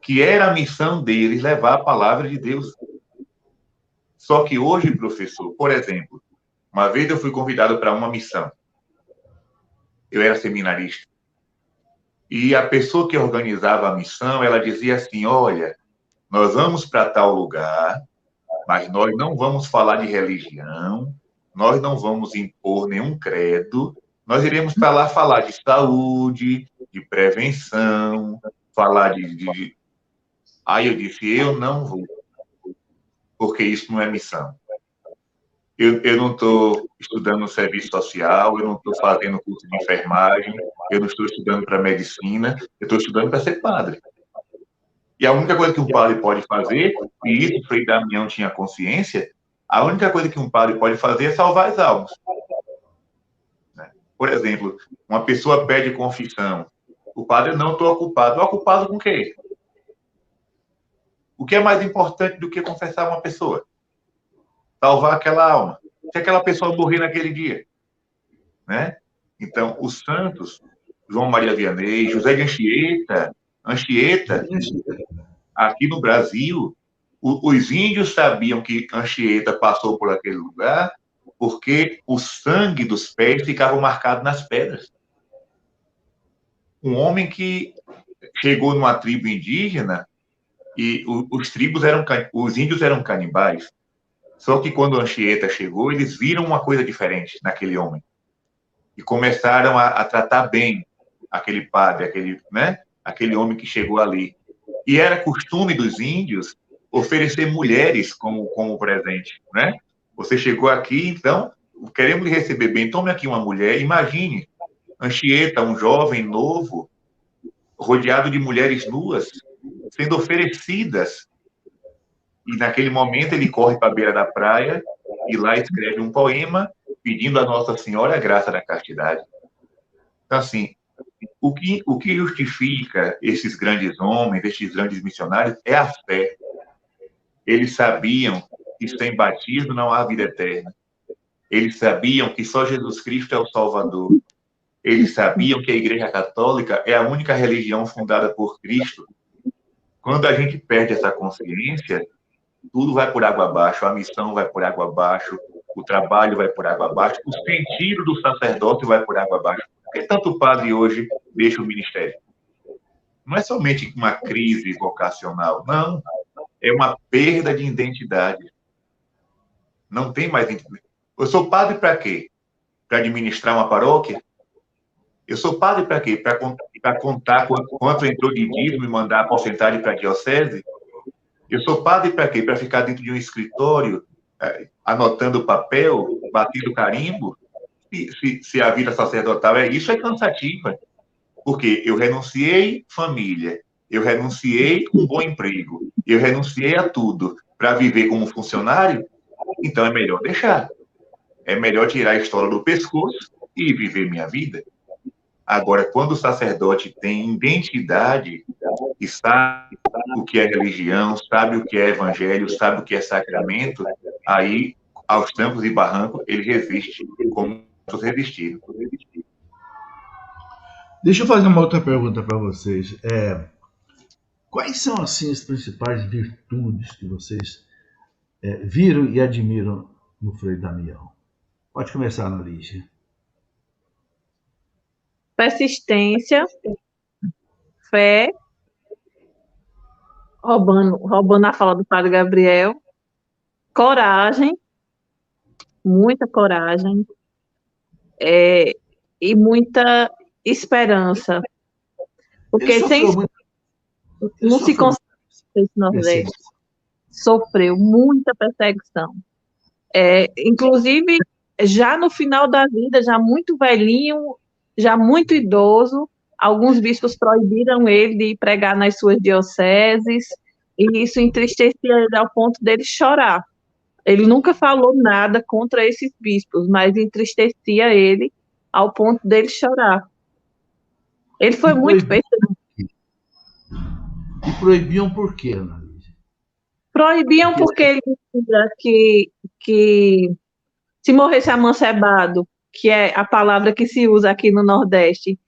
que era a missão deles levar a palavra de Deus. Só que hoje, professor, por exemplo, uma vez eu fui convidado para uma missão. Eu era seminarista. E a pessoa que organizava a missão, ela dizia assim, olha, nós vamos para tal lugar, mas nós não vamos falar de religião, nós não vamos impor nenhum credo, nós iremos para lá falar de saúde, de prevenção, falar de... Aí eu disse, eu não vou, porque isso não é missão. Eu não estou estudando no serviço social, eu não estou fazendo curso de enfermagem, eu não estou estudando para medicina, eu estou estudando para ser padre. E a única coisa que um padre pode fazer, e isso o Frei Damião tinha consciência, a única coisa que um padre pode fazer é salvar as almas. Por exemplo, uma pessoa pede confissão. O padre, não estou ocupado. Ocupado com o quê? O que é mais importante do que confessar uma pessoa? Salvar aquela alma. Se aquela pessoa morrer naquele dia. Né? Então, os santos, João Maria Vianney, José de Anchieta, aqui no Brasil, os índios sabiam que Anchieta passou por aquele lugar porque o sangue dos pés ficava marcado nas pedras. Um homem que chegou numa tribo indígena e os índios eram canibais. Só que quando Anchieta chegou, eles viram uma coisa diferente naquele homem. E começaram a tratar bem aquele padre, aquele homem que chegou ali. E era costume dos índios oferecer mulheres como presente, né? Você chegou aqui, então, queremos lhe receber bem, tome aqui uma mulher. Imagine, Anchieta, um jovem novo, rodeado de mulheres nuas, sendo oferecidas. E naquele momento ele corre para a beira da praia e lá escreve um poema pedindo a Nossa Senhora a graça da castidade. Então, assim, o que justifica esses grandes homens, esses grandes missionários, é a fé. Eles sabiam que sem batismo não há vida eterna. Eles sabiam que só Jesus Cristo é o Salvador. Eles sabiam que a Igreja Católica é a única religião fundada por Cristo. Quando a gente perde essa consciência, tudo vai por água abaixo, a missão vai por água abaixo, o trabalho vai por água abaixo, o sentido do sacerdócio vai por água abaixo. Por que tanto padre hoje deixa o ministério? Não é somente uma crise vocacional, não. É uma perda de identidade. Não tem mais identidade. Eu sou padre para quê? Para administrar uma paróquia? Eu sou padre para quê? Para contar quanto entrou de dízimo e mandar a porcentagem para a diocese? Eu sou padre para quê? Para ficar dentro de um escritório, anotando papel, batendo carimbo? Se a vida sacerdotal é isso, é cansativa. Porque eu renunciei família, eu renunciei um bom emprego, eu renunciei a tudo para viver como funcionário, então é melhor deixar. É melhor tirar a história do pescoço e viver minha vida. Agora, quando o sacerdote tem identidade e sabe o que é religião, sabe o que é evangelho, sabe o que é sacramento, aí, aos trancos e barrancos, ele resiste, como todos resistiram. Deixa eu fazer uma outra pergunta para vocês. Quais são, assim, as principais virtudes que vocês viram e admiram no Frei Damião? Pode começar, Ana Lígia. Persistência, fé, roubando a fala do Padre Gabriel, coragem, muita coragem, e muita esperança. Porque não se consegue esse Nordeste. Sofreu muita perseguição. Inclusive, já no final da vida, já muito velhinho, já muito idoso, alguns bispos proibiram ele de pregar nas suas dioceses, e isso entristecia ele ao ponto dele chorar. Ele nunca falou nada contra esses bispos, mas entristecia ele ao ponto dele chorar. Ele foi muito perseguido. E proibiam por quê, Ana Lígia? Proibiam porque ele dizia que se morresse amancebado, que é a palavra que se usa aqui no Nordeste,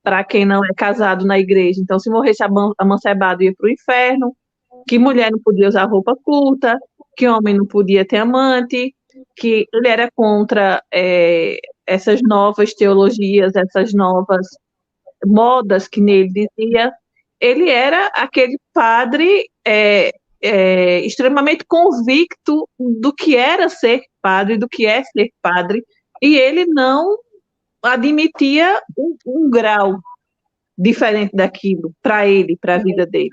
para quem não é casado na igreja. Então, se morresse amancebado, ia para o inferno, que mulher não podia usar roupa curta, que homem não podia ter amante, que ele era contra essas novas teologias, essas novas modas que nele dizia. Ele era aquele padre extremamente convicto do que era ser padre, do que é ser padre, e ele não admitia um grau diferente daquilo para ele, para a vida dele.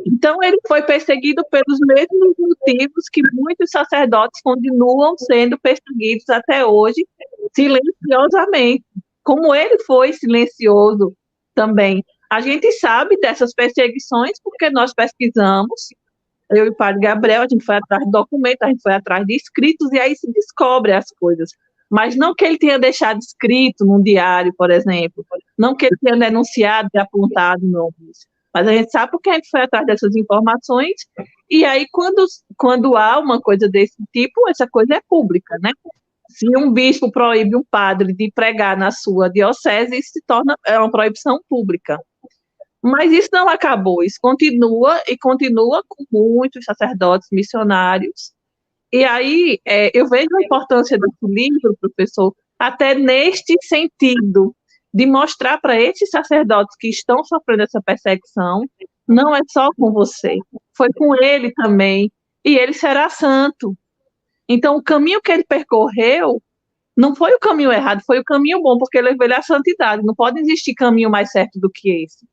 Então, ele foi perseguido pelos mesmos motivos que muitos sacerdotes continuam sendo perseguidos até hoje, silenciosamente, como ele foi silencioso também. A gente sabe dessas perseguições porque nós pesquisamos, eu e o Padre Gabriel, a gente foi atrás de documentos, a gente foi atrás de escritos, e aí se descobre as coisas. Mas não que ele tenha deixado escrito num diário, por exemplo, não que ele tenha denunciado e apontado nomes, mas a gente sabe porque a gente foi atrás dessas informações, e aí quando há uma coisa desse tipo, essa coisa é pública, né? Se um bispo proíbe um padre de pregar na sua diocese, isso se torna uma proibição pública. Mas isso não acabou, isso continua e continua com muitos sacerdotes missionários. E aí eu vejo a importância desse livro, professor, até neste sentido, de mostrar para esses sacerdotes que estão sofrendo essa perseguição, não é só com você, foi com ele também, e ele será santo. Então, o caminho que ele percorreu não foi o caminho errado, foi o caminho bom, porque ele levou ele à santidade. Não pode existir caminho mais certo do que esse.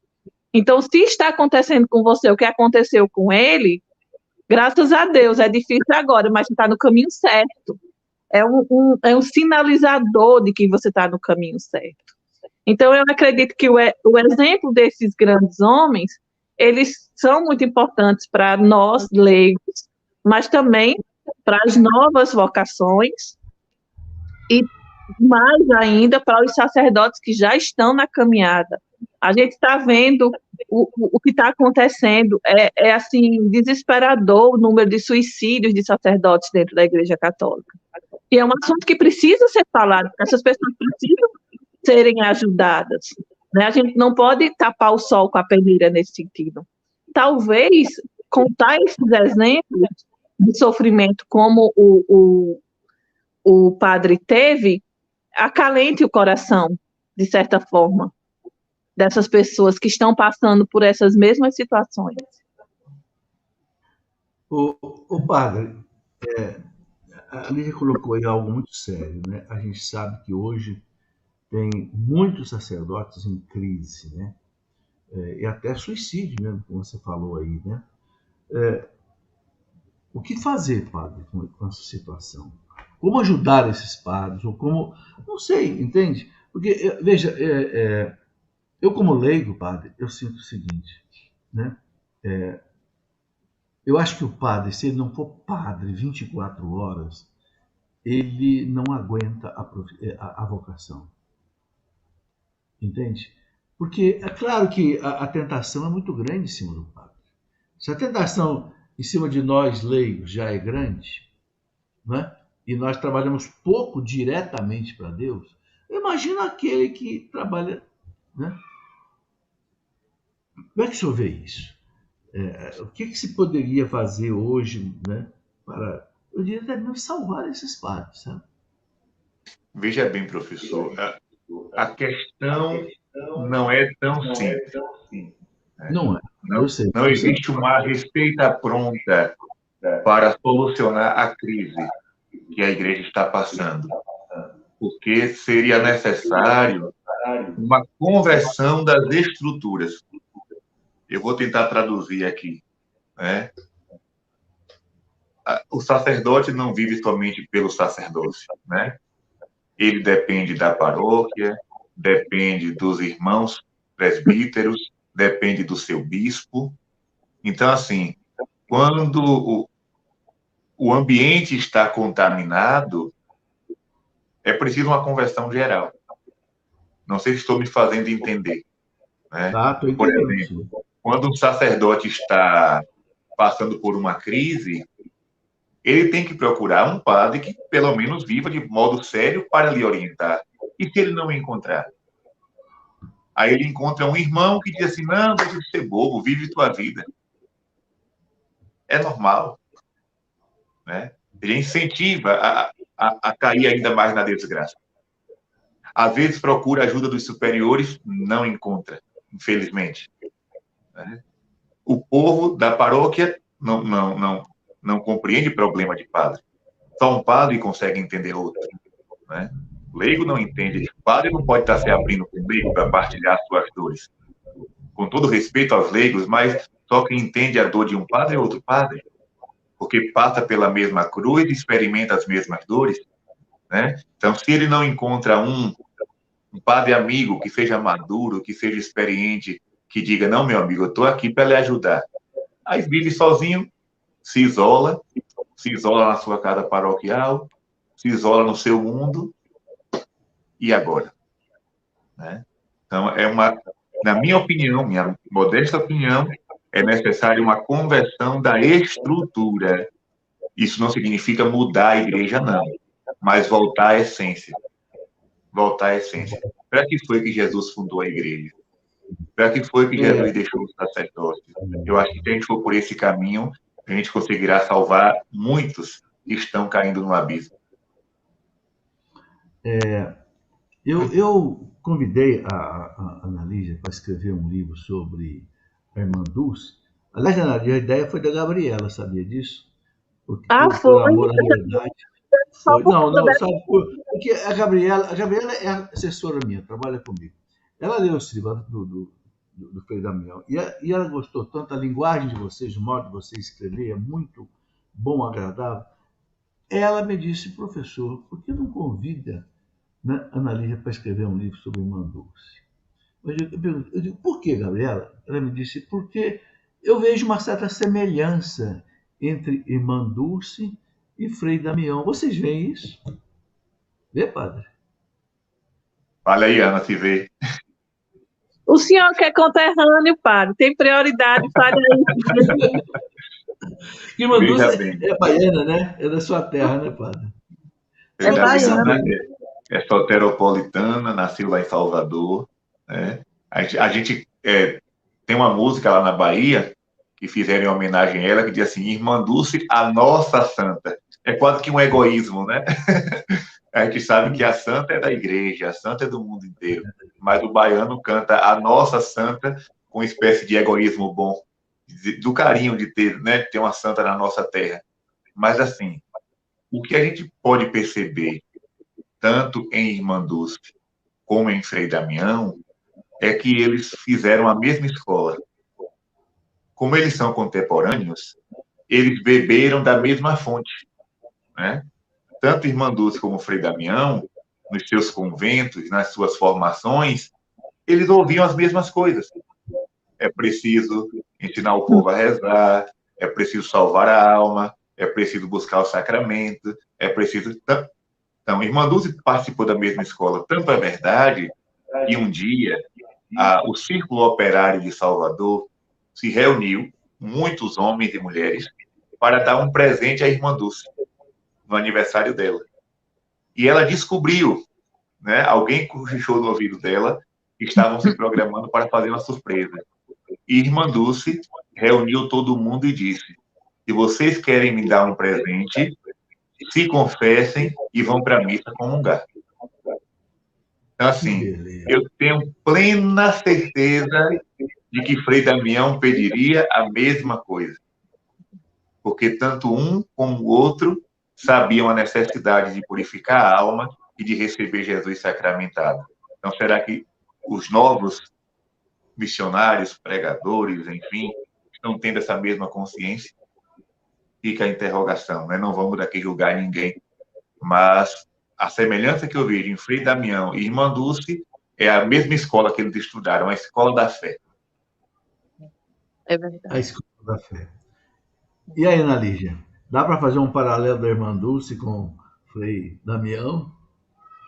Então, se está acontecendo com você o que aconteceu com ele, graças a Deus, é difícil agora, mas está no caminho certo. É um sinalizador de que você está no caminho certo. Então, eu acredito que o exemplo desses grandes homens, eles são muito importantes para nós, leigos, mas também para as novas vocações e mais ainda para os sacerdotes que já estão na caminhada. A gente está vendo o que está acontecendo, assim, desesperador o número de suicídios de sacerdotes dentro da Igreja Católica. E é um assunto que precisa ser falado, porque essas pessoas precisam serem ajudadas, né? A gente não pode tapar o sol com a peneira nesse sentido. Talvez contar esses exemplos de sofrimento como o padre teve, acalente o coração, de certa forma, dessas pessoas que estão passando por essas mesmas situações. O padre, a Lígia colocou aí algo muito sério, né? A gente sabe que hoje tem muitos sacerdotes em crise, né? E até suicídio mesmo, como você falou aí, né? O que fazer, padre, com essa situação? Como ajudar esses padres? Ou como... Não sei, entende? Porque, veja, eu como leigo, padre, eu sinto o seguinte, né? Eu acho que o padre, se ele não for padre 24 horas, ele não aguenta a vocação. Entende? Porque é claro que a tentação é muito grande em cima do padre. Se a tentação em cima de nós leigos já é grande, né? E nós trabalhamos pouco diretamente para Deus, imagina aquele que trabalha, né? Como é que o senhor vê isso? O que se poderia fazer hoje, né, para, eu diria, até mesmo salvar esses padres, sabe? Veja bem, professor, a questão não é tão simples. Não é. Não existe uma receita pronta para solucionar a crise que a igreja está passando, porque seria necessário uma conversão das estruturas. Eu vou tentar traduzir aqui, né? O sacerdote não vive somente pelo sacerdócio, né? Ele depende da paróquia, depende dos irmãos presbíteros, depende do seu bispo. Então, assim, quando o ambiente está contaminado, é preciso uma conversão geral. Não sei se estou me fazendo entender, né? Por exemplo, quando um sacerdote está passando por uma crise, ele tem que procurar um padre que, pelo menos, viva de modo sério para lhe orientar. E se ele não encontrar? Aí ele encontra um irmão que diz assim, não, deixa de ser bobo, vive tua vida. É normal, né? Ele incentiva a cair ainda mais na desgraça. Às vezes procura ajuda dos superiores, não encontra, infelizmente. Né? O povo da paróquia não compreende problema de padre. Só um padre consegue entender outro. Né? O leigo não entende. O padre não pode estar se abrindo com o leigo para partilhar suas dores. Com todo respeito aos leigos, mas só quem entende a dor de um padre é outro padre. Porque passa pela mesma cruz e experimenta as mesmas dores. Né? Então, se ele não encontra um padre amigo que seja maduro, que seja experiente, que diga, não, meu amigo, eu estou aqui para lhe ajudar. Aí vive sozinho, se isola na sua casa paroquial, se isola no seu mundo, e agora? Né? Então, na minha opinião, minha modesta opinião, é necessário uma conversão da estrutura. Isso não significa mudar a igreja, não, mas voltar à essência. Voltar à essência. Para que foi que Jesus fundou a igreja? Para que foi que Jesus deixou o sacerdócio? Eu acho que se a gente for por esse caminho, a gente conseguirá salvar muitos que estão caindo no abismo. Eu convidei a Ana Lígia para escrever um livro sobre a irmã Dulce. Aliás, Ana Lígia, a ideia foi da Gabriela, sabia disso? Por amor à verdade. Foi. Não, sabe, porque a Gabriela é assessora minha, trabalha comigo. Ela leu esse livro do Frei Damião e ela gostou tanto, a linguagem de vocês, o modo de vocês escrever é muito bom, agradável. Ela me disse, professor, por que não convida, né, Ana Lígia para escrever um livro sobre Irmã Dulce? Eu digo, por que, Gabriela? Ela me disse, porque eu vejo uma certa semelhança entre Irmã Dulce e Frei Damião. Vocês veem isso? Vê, padre? Olha aí, Ana, se vê. O senhor que é conterrâneo, padre, tem prioridade para isso. Irmã Dulce é baiana, né? É da sua terra, né, padre? É baiana. É soteropolitana, nasceu lá em Salvador, né? A gente tem uma música lá na Bahia que fizeram em homenagem a ela, que diz assim: Irmã Dulce, a nossa santa. É quase que um egoísmo, né? A gente sabe que a santa é da igreja, a santa é do mundo inteiro, mas o baiano canta a nossa santa com uma espécie de egoísmo bom, do carinho de ter, né, ter uma santa na nossa terra. Mas, assim, o que a gente pode perceber, tanto em Irmã Dulce como em Frei Damião, é que eles fizeram a mesma escola. Como eles são contemporâneos, eles beberam da mesma fonte, né? Tanto Irmã Dulce como Frei Damião, nos seus conventos, nas suas formações, eles ouviam as mesmas coisas. É preciso ensinar o povo a rezar, é preciso salvar a alma, é preciso buscar o sacramento, é preciso... Então, Irmã Dulce participou da mesma escola. Tanto é verdade que um dia o Círculo Operário de Salvador se reuniu, muitos homens e mulheres, para dar um presente à Irmã Dulce, no aniversário dela. E ela descobriu, né, alguém cochichou no ouvido dela, que estavam se programando para fazer uma surpresa. E Irmã Dulce reuniu todo mundo e disse: se vocês querem me dar um presente, se confessem e vão para a missa comungar. Então, assim, eu tenho plena certeza de que Frei Damião pediria a mesma coisa. Porque tanto um como o outro sabiam a necessidade de purificar a alma e de receber Jesus sacramentado. Então, será que os novos missionários, pregadores, enfim, estão tendo essa mesma consciência? Fica a interrogação, né? Não vamos daqui julgar ninguém. Mas a semelhança que eu vejo em Frei Damião e Irmã Dulce é a mesma escola que eles estudaram, a escola da fé. É verdade. A escola da fé. E aí, Ana Lígia, dá para fazer um paralelo da Irmã Dulce com Frei Damião?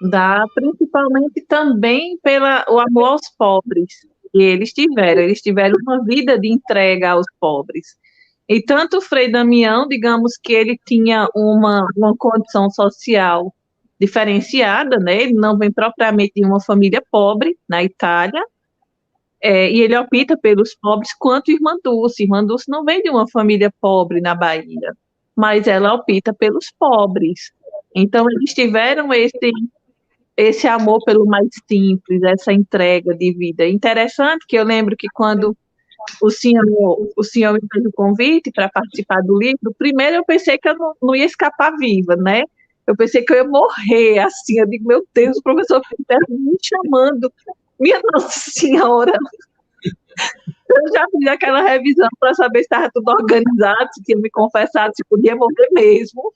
Dá, principalmente também pelo amor aos pobres que eles tiveram uma vida de entrega aos pobres. E tanto o Frei Damião, digamos que ele tinha uma condição social diferenciada, né? Ele não vem propriamente de uma família pobre na Itália, e ele opta pelos pobres, quanto Irmã Dulce. Irmã Dulce não vem de uma família pobre na Bahia, mas ela opta pelos pobres. Então, eles tiveram esse amor pelo mais simples, essa entrega de vida. Interessante que eu lembro que quando o senhor me fez o convite para participar do livro, primeiro eu pensei que eu não ia escapar viva, né? Eu pensei que eu ia morrer, assim, eu digo, meu Deus, o professor Felipe me chamando, minha Nossa Senhora. Eu já fiz aquela revisão para saber se estava tudo organizado, se tinha me confessado, se podia morrer mesmo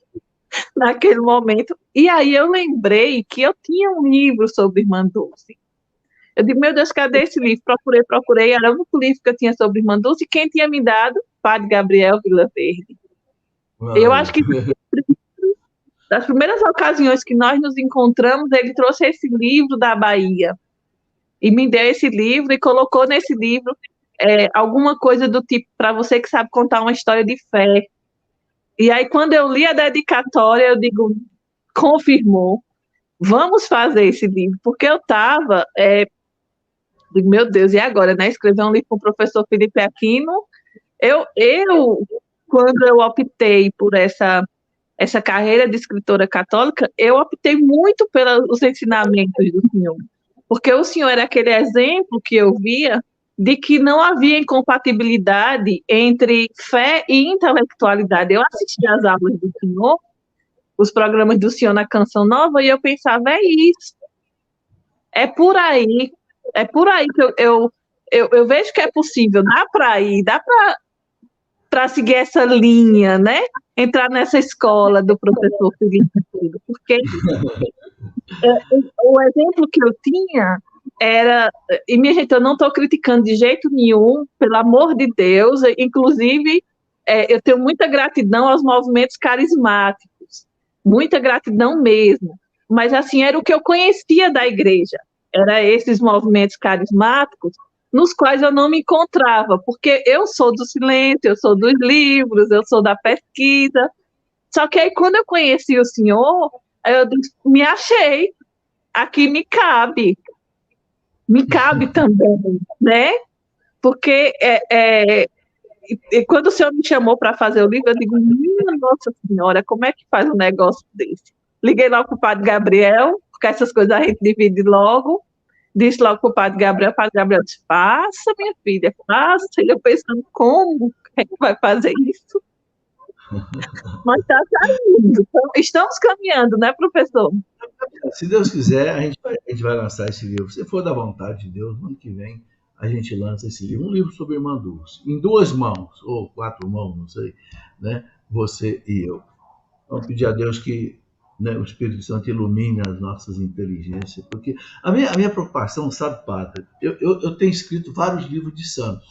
naquele momento. E aí eu lembrei que eu tinha um livro sobre Irmã Dulce. Eu digo, meu Deus, cadê esse livro? Procurei, era o único livro que eu tinha sobre Irmã Dulce, e quem tinha me dado? Padre Gabriel Vilaverde. Eu acho que das primeiras ocasiões que nós nos encontramos, ele trouxe esse livro da Bahia, e me deu esse livro, e colocou nesse livro alguma coisa do tipo, para você que sabe contar uma história de fé. E aí, quando eu li a dedicatória, eu digo, confirmou, vamos fazer esse livro, porque eu estava, digo, meu Deus, e agora, né? Escrever um livro com o professor Felipe Aquino. Quando eu optei por essa carreira de escritora católica, eu optei muito pelos ensinamentos do senhor, porque o senhor era aquele exemplo que eu via de que não havia incompatibilidade entre fé e intelectualidade. Eu assistia às aulas do senhor, os programas do senhor na Canção Nova, e eu pensava, é isso. É por aí que eu vejo que é possível, dá para ir, dá para seguir essa linha, né? Entrar nessa escola do professor Felipe, porque o exemplo que eu tinha era, e minha gente, eu não estou criticando de jeito nenhum, pelo amor de Deus, inclusive eu tenho muita gratidão aos movimentos carismáticos, muita gratidão mesmo, mas assim, era o que eu conhecia da igreja, era esses movimentos carismáticos nos quais eu não me encontrava, porque eu sou do silêncio, eu sou dos livros, eu sou da pesquisa, só que aí quando eu conheci o senhor, eu me achei. aqui me cabe também, né? Porque quando o senhor me chamou para fazer o livro, eu digo, minha Nossa Senhora, como é que faz um negócio desse? Liguei logo para o Padre Gabriel, porque essas coisas a gente divide logo. Disse logo para o Padre Gabriel disse, faça, minha filha, faça. Eu pensando, como é que vai fazer isso? Mas está saindo. Então, estamos caminhando, né, professor? Se Deus quiser, a gente vai lançar esse livro. Se for da vontade de Deus, no ano que vem a gente lança esse livro. Um livro sobre Irmã Dulce, em 2 mãos, ou 4 mãos, não sei, né? Você e eu. Vamos pedir a Deus que, né, o Espírito Santo ilumine as nossas inteligências, porque a minha preocupação, sabe, padre, eu tenho escrito vários livros de santos,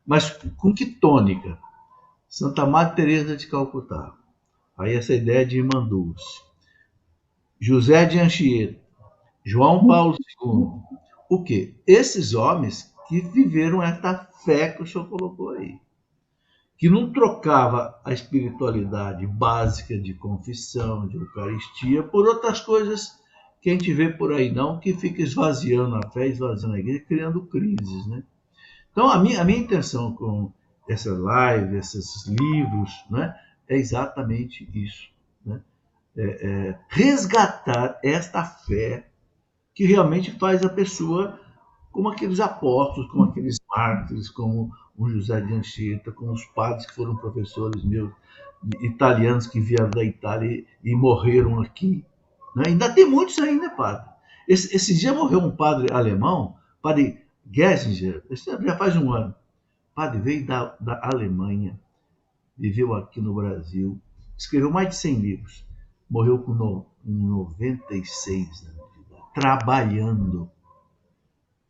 mas com que tônica? Santa Madre Teresa de Calcutá. Aí essa ideia de Irmã Dulce. José de Anchieta, João Paulo II. O quê? Esses homens que viveram essa fé que o senhor colocou aí. Que não trocava a espiritualidade básica de confissão, de Eucaristia, por outras coisas que a gente vê por aí, não, que fica esvaziando a fé, esvaziando a igreja, criando crises, né? Então, a minha intenção com essa live, esses livros, né, é exatamente isso, né? Resgatar esta fé que realmente faz a pessoa como aqueles apóstolos, como aqueles mártires, como o José de Anchieta, como os padres que foram professores meus, italianos que vieram da Itália e morreram aqui. Né? Ainda tem muitos ainda, padre. Esse dia morreu um padre alemão, padre Gessinger, já faz um ano. O padre veio da Alemanha, viveu aqui no Brasil, escreveu mais de 100 livros, morreu com 96 anos de idade, trabalhando.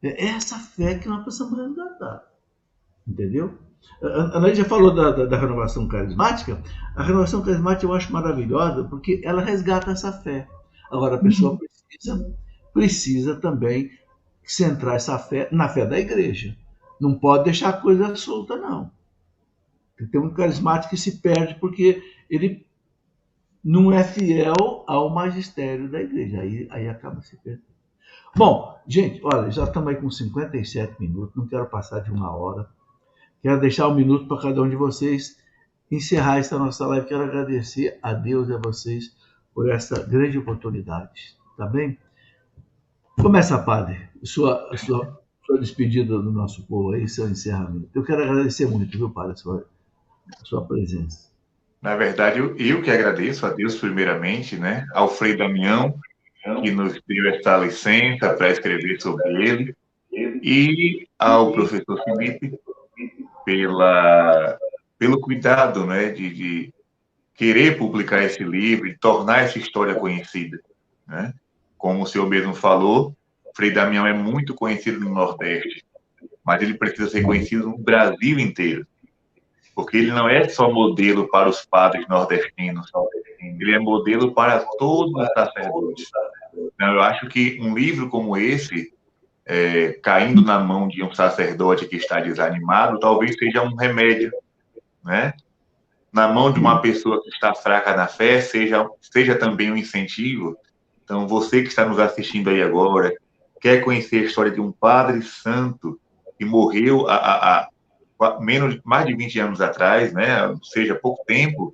É essa fé que nós precisamos resgatar. Entendeu? A Anaí já falou da renovação carismática. A renovação carismática eu acho maravilhosa porque ela resgata essa fé. Agora, a pessoa precisa também centrar essa fé na fé da igreja. Não pode deixar a coisa solta, não. Tem um carismático que se perde porque ele não é fiel ao magistério da igreja. Aí acaba se perdendo. Bom, gente, olha, já estamos aí com 57 minutos, não quero passar de 1 hora. Quero deixar 1 minuto para cada um de vocês encerrar essa nossa live. Quero agradecer a Deus e a vocês por essa grande oportunidade, tá bem? Começa, padre, sua despedida do nosso povo aí, seu encerramento. Eu quero agradecer muito, viu, padre, a sua presença. Na verdade, eu que agradeço a Deus primeiramente, né, ao Frei Damião, que nos deu essa licença para escrever sobre ele, e ao professor Felipe pelo cuidado, né, de querer publicar esse livro e tornar essa história conhecida, né? Como o senhor mesmo falou, Frei Damião é muito conhecido no Nordeste, mas ele precisa ser conhecido no Brasil inteiro, porque ele não é só modelo para os padres nordestinos, ele é modelo para todos os sacerdotes. Então, eu acho que um livro como esse, caindo na mão de um sacerdote que está desanimado, talvez seja um remédio, né? Na mão de uma pessoa que está fraca na fé, seja também um incentivo. Então, você que está nos assistindo aí agora, quer conhecer a história de um padre santo que morreu há mais de 20 anos atrás, né? Ou seja, pouco tempo,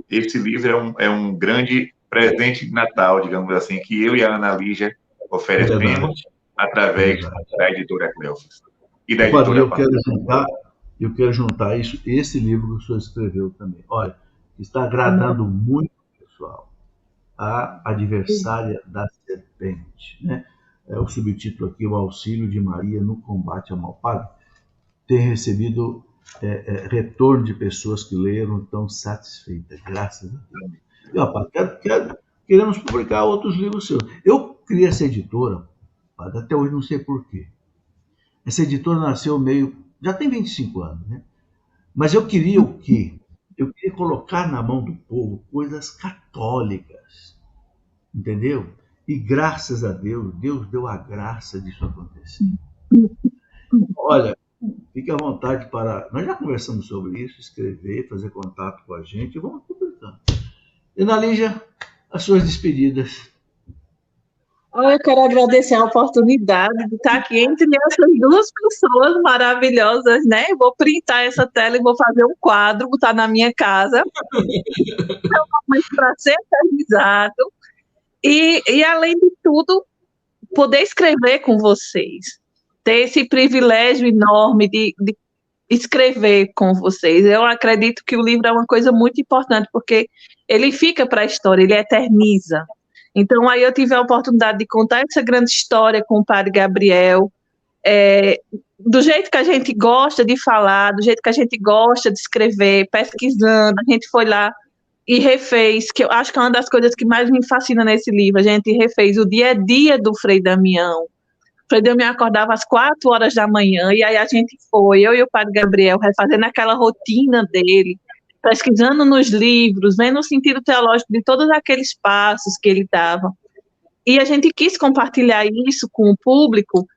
esse livro é um grande presente de Natal, digamos assim, que eu e a Ana Lígia oferecemos através da editora Cleofas e da editora eu quero juntar esse livro que o senhor escreveu também. Olha, está agradando muito o pessoal. A Adversária da Serpente, né? O subtítulo aqui, o auxílio de Maria no combate ao mal. Padre, tem recebido retorno de pessoas que leram tão satisfeitas, graças a Deus. E, ó, padre, queremos publicar outros livros seus. Eu criei essa editora, padre, até hoje não sei porquê. Essa editora nasceu já tem 25 anos, né? Mas eu queria o quê? Eu queria colocar na mão do povo coisas católicas, entendeu? E graças a Deus, Deus deu a graça disso acontecer. Olha, fique à vontade para... Nós já conversamos sobre isso, escrever, fazer contato com a gente, e vamos publicando. Ana Lígia, as suas despedidas. Eu quero agradecer a oportunidade de estar aqui entre essas duas pessoas maravilhosas, né? Eu vou printar essa tela e vou fazer um quadro, botar na minha casa, para ser eternizado. E, além de tudo, poder escrever com vocês. Ter esse privilégio enorme de escrever com vocês. Eu acredito que o livro é uma coisa muito importante, porque ele fica para a história, ele eterniza. Então, aí eu tive a oportunidade de contar essa grande história com o padre Gabriel, do jeito que a gente gosta de falar, do jeito que a gente gosta de escrever, pesquisando, a gente foi lá e refez, que eu acho que é uma das coisas que mais me fascina nesse livro, a gente refez o dia a dia do Frei Damião. O Frei Damião acordava às 4 horas da manhã, e aí a gente foi, eu e o padre Gabriel, refazendo aquela rotina dele, pesquisando nos livros, vendo o sentido teológico de todos aqueles passos que ele dava. E a gente quis compartilhar isso com o público,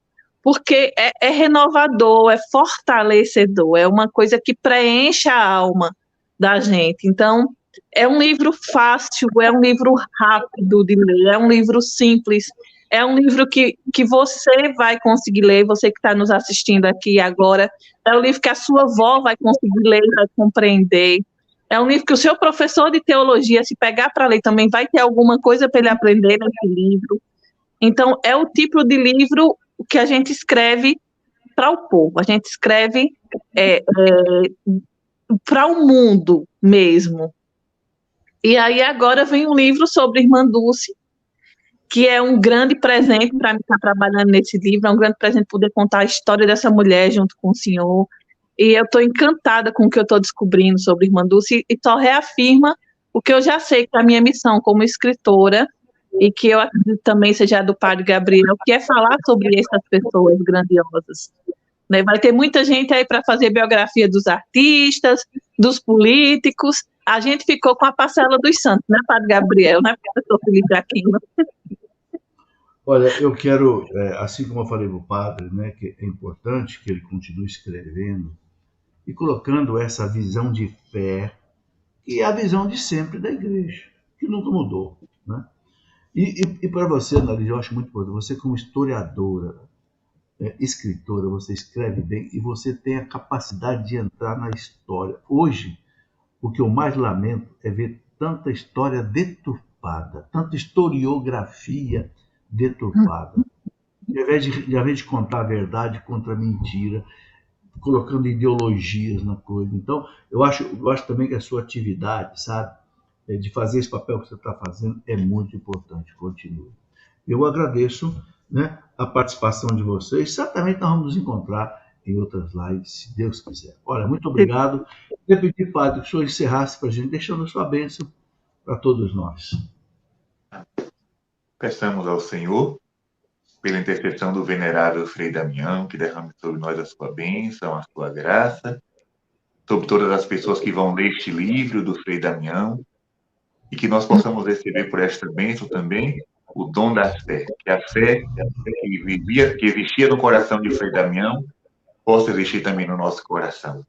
porque é renovador, é fortalecedor, é uma coisa que preenche a alma da gente. Então, é um livro fácil, é um livro rápido de ler, é um livro simples, é um livro que você vai conseguir ler, você que está nos assistindo aqui agora, é um livro que a sua avó vai conseguir ler, vai compreender. É um livro que o seu professor de teologia, se pegar para ler também, vai ter alguma coisa para ele aprender nesse livro. Então, é o tipo de livro que a gente escreve para o povo, a gente escreve para o mundo mesmo. E aí agora vem um livro sobre Irmã Dulce, que é um grande presente para mim estar trabalhando nesse livro, é um grande presente poder contar a história dessa mulher junto com o senhor. E eu estou encantada com o que eu estou descobrindo sobre Irmã Dulce e só reafirma o que eu já sei que é a minha missão como escritora e que eu acredito também seja a do padre Gabriel, que é falar sobre essas pessoas grandiosas. Né? Vai ter muita gente aí para fazer biografia dos artistas, dos políticos. A gente ficou com a parcela dos santos, né, padre Gabriel, né, professor Felipe Aquino? Olha, eu quero, assim como eu falei para o padre, né, que é importante que ele continue escrevendo e colocando essa visão de fé, que é a visão de sempre da igreja, que nunca mudou. Né? E para você, Annalise, eu acho muito importante, você como historiadora, escritora, você escreve bem e você tem a capacidade de entrar na história. Hoje, o que eu mais lamento é ver tanta história deturpada, tanta historiografia deturpada. Ao invés de contar a verdade contra a mentira, colocando ideologias na coisa. Então, eu acho também que a sua atividade, sabe, de fazer esse papel que você está fazendo é muito importante. Continue. Eu agradeço, né, a participação de vocês. Certamente nós vamos nos encontrar em outras lives, se Deus quiser. Olha, muito obrigado. Eu pedi, padre, que o senhor encerrasse para a gente, deixando a sua bênção para todos nós. Peçamos ao Senhor, pela intercessão do venerável Frei Damião, que derrame sobre nós a sua bênção, a sua graça, sobre todas as pessoas que vão ler este livro do Frei Damião, e que nós possamos receber por esta bênção também o dom da fé, que a fé que existia no coração de Frei Damião possa existir também no nosso coração.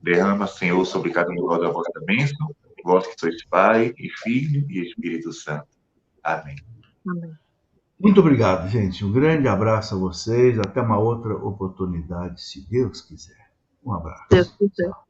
Derrama, Senhor, sobre cada um de nós a vossa bênção, vós que sois Pai e Filho e Espírito Santo. Amém. Amém. Muito obrigado, gente. Um grande abraço a vocês. Até uma outra oportunidade, se Deus quiser. Um abraço. Deus quiser. Tchau.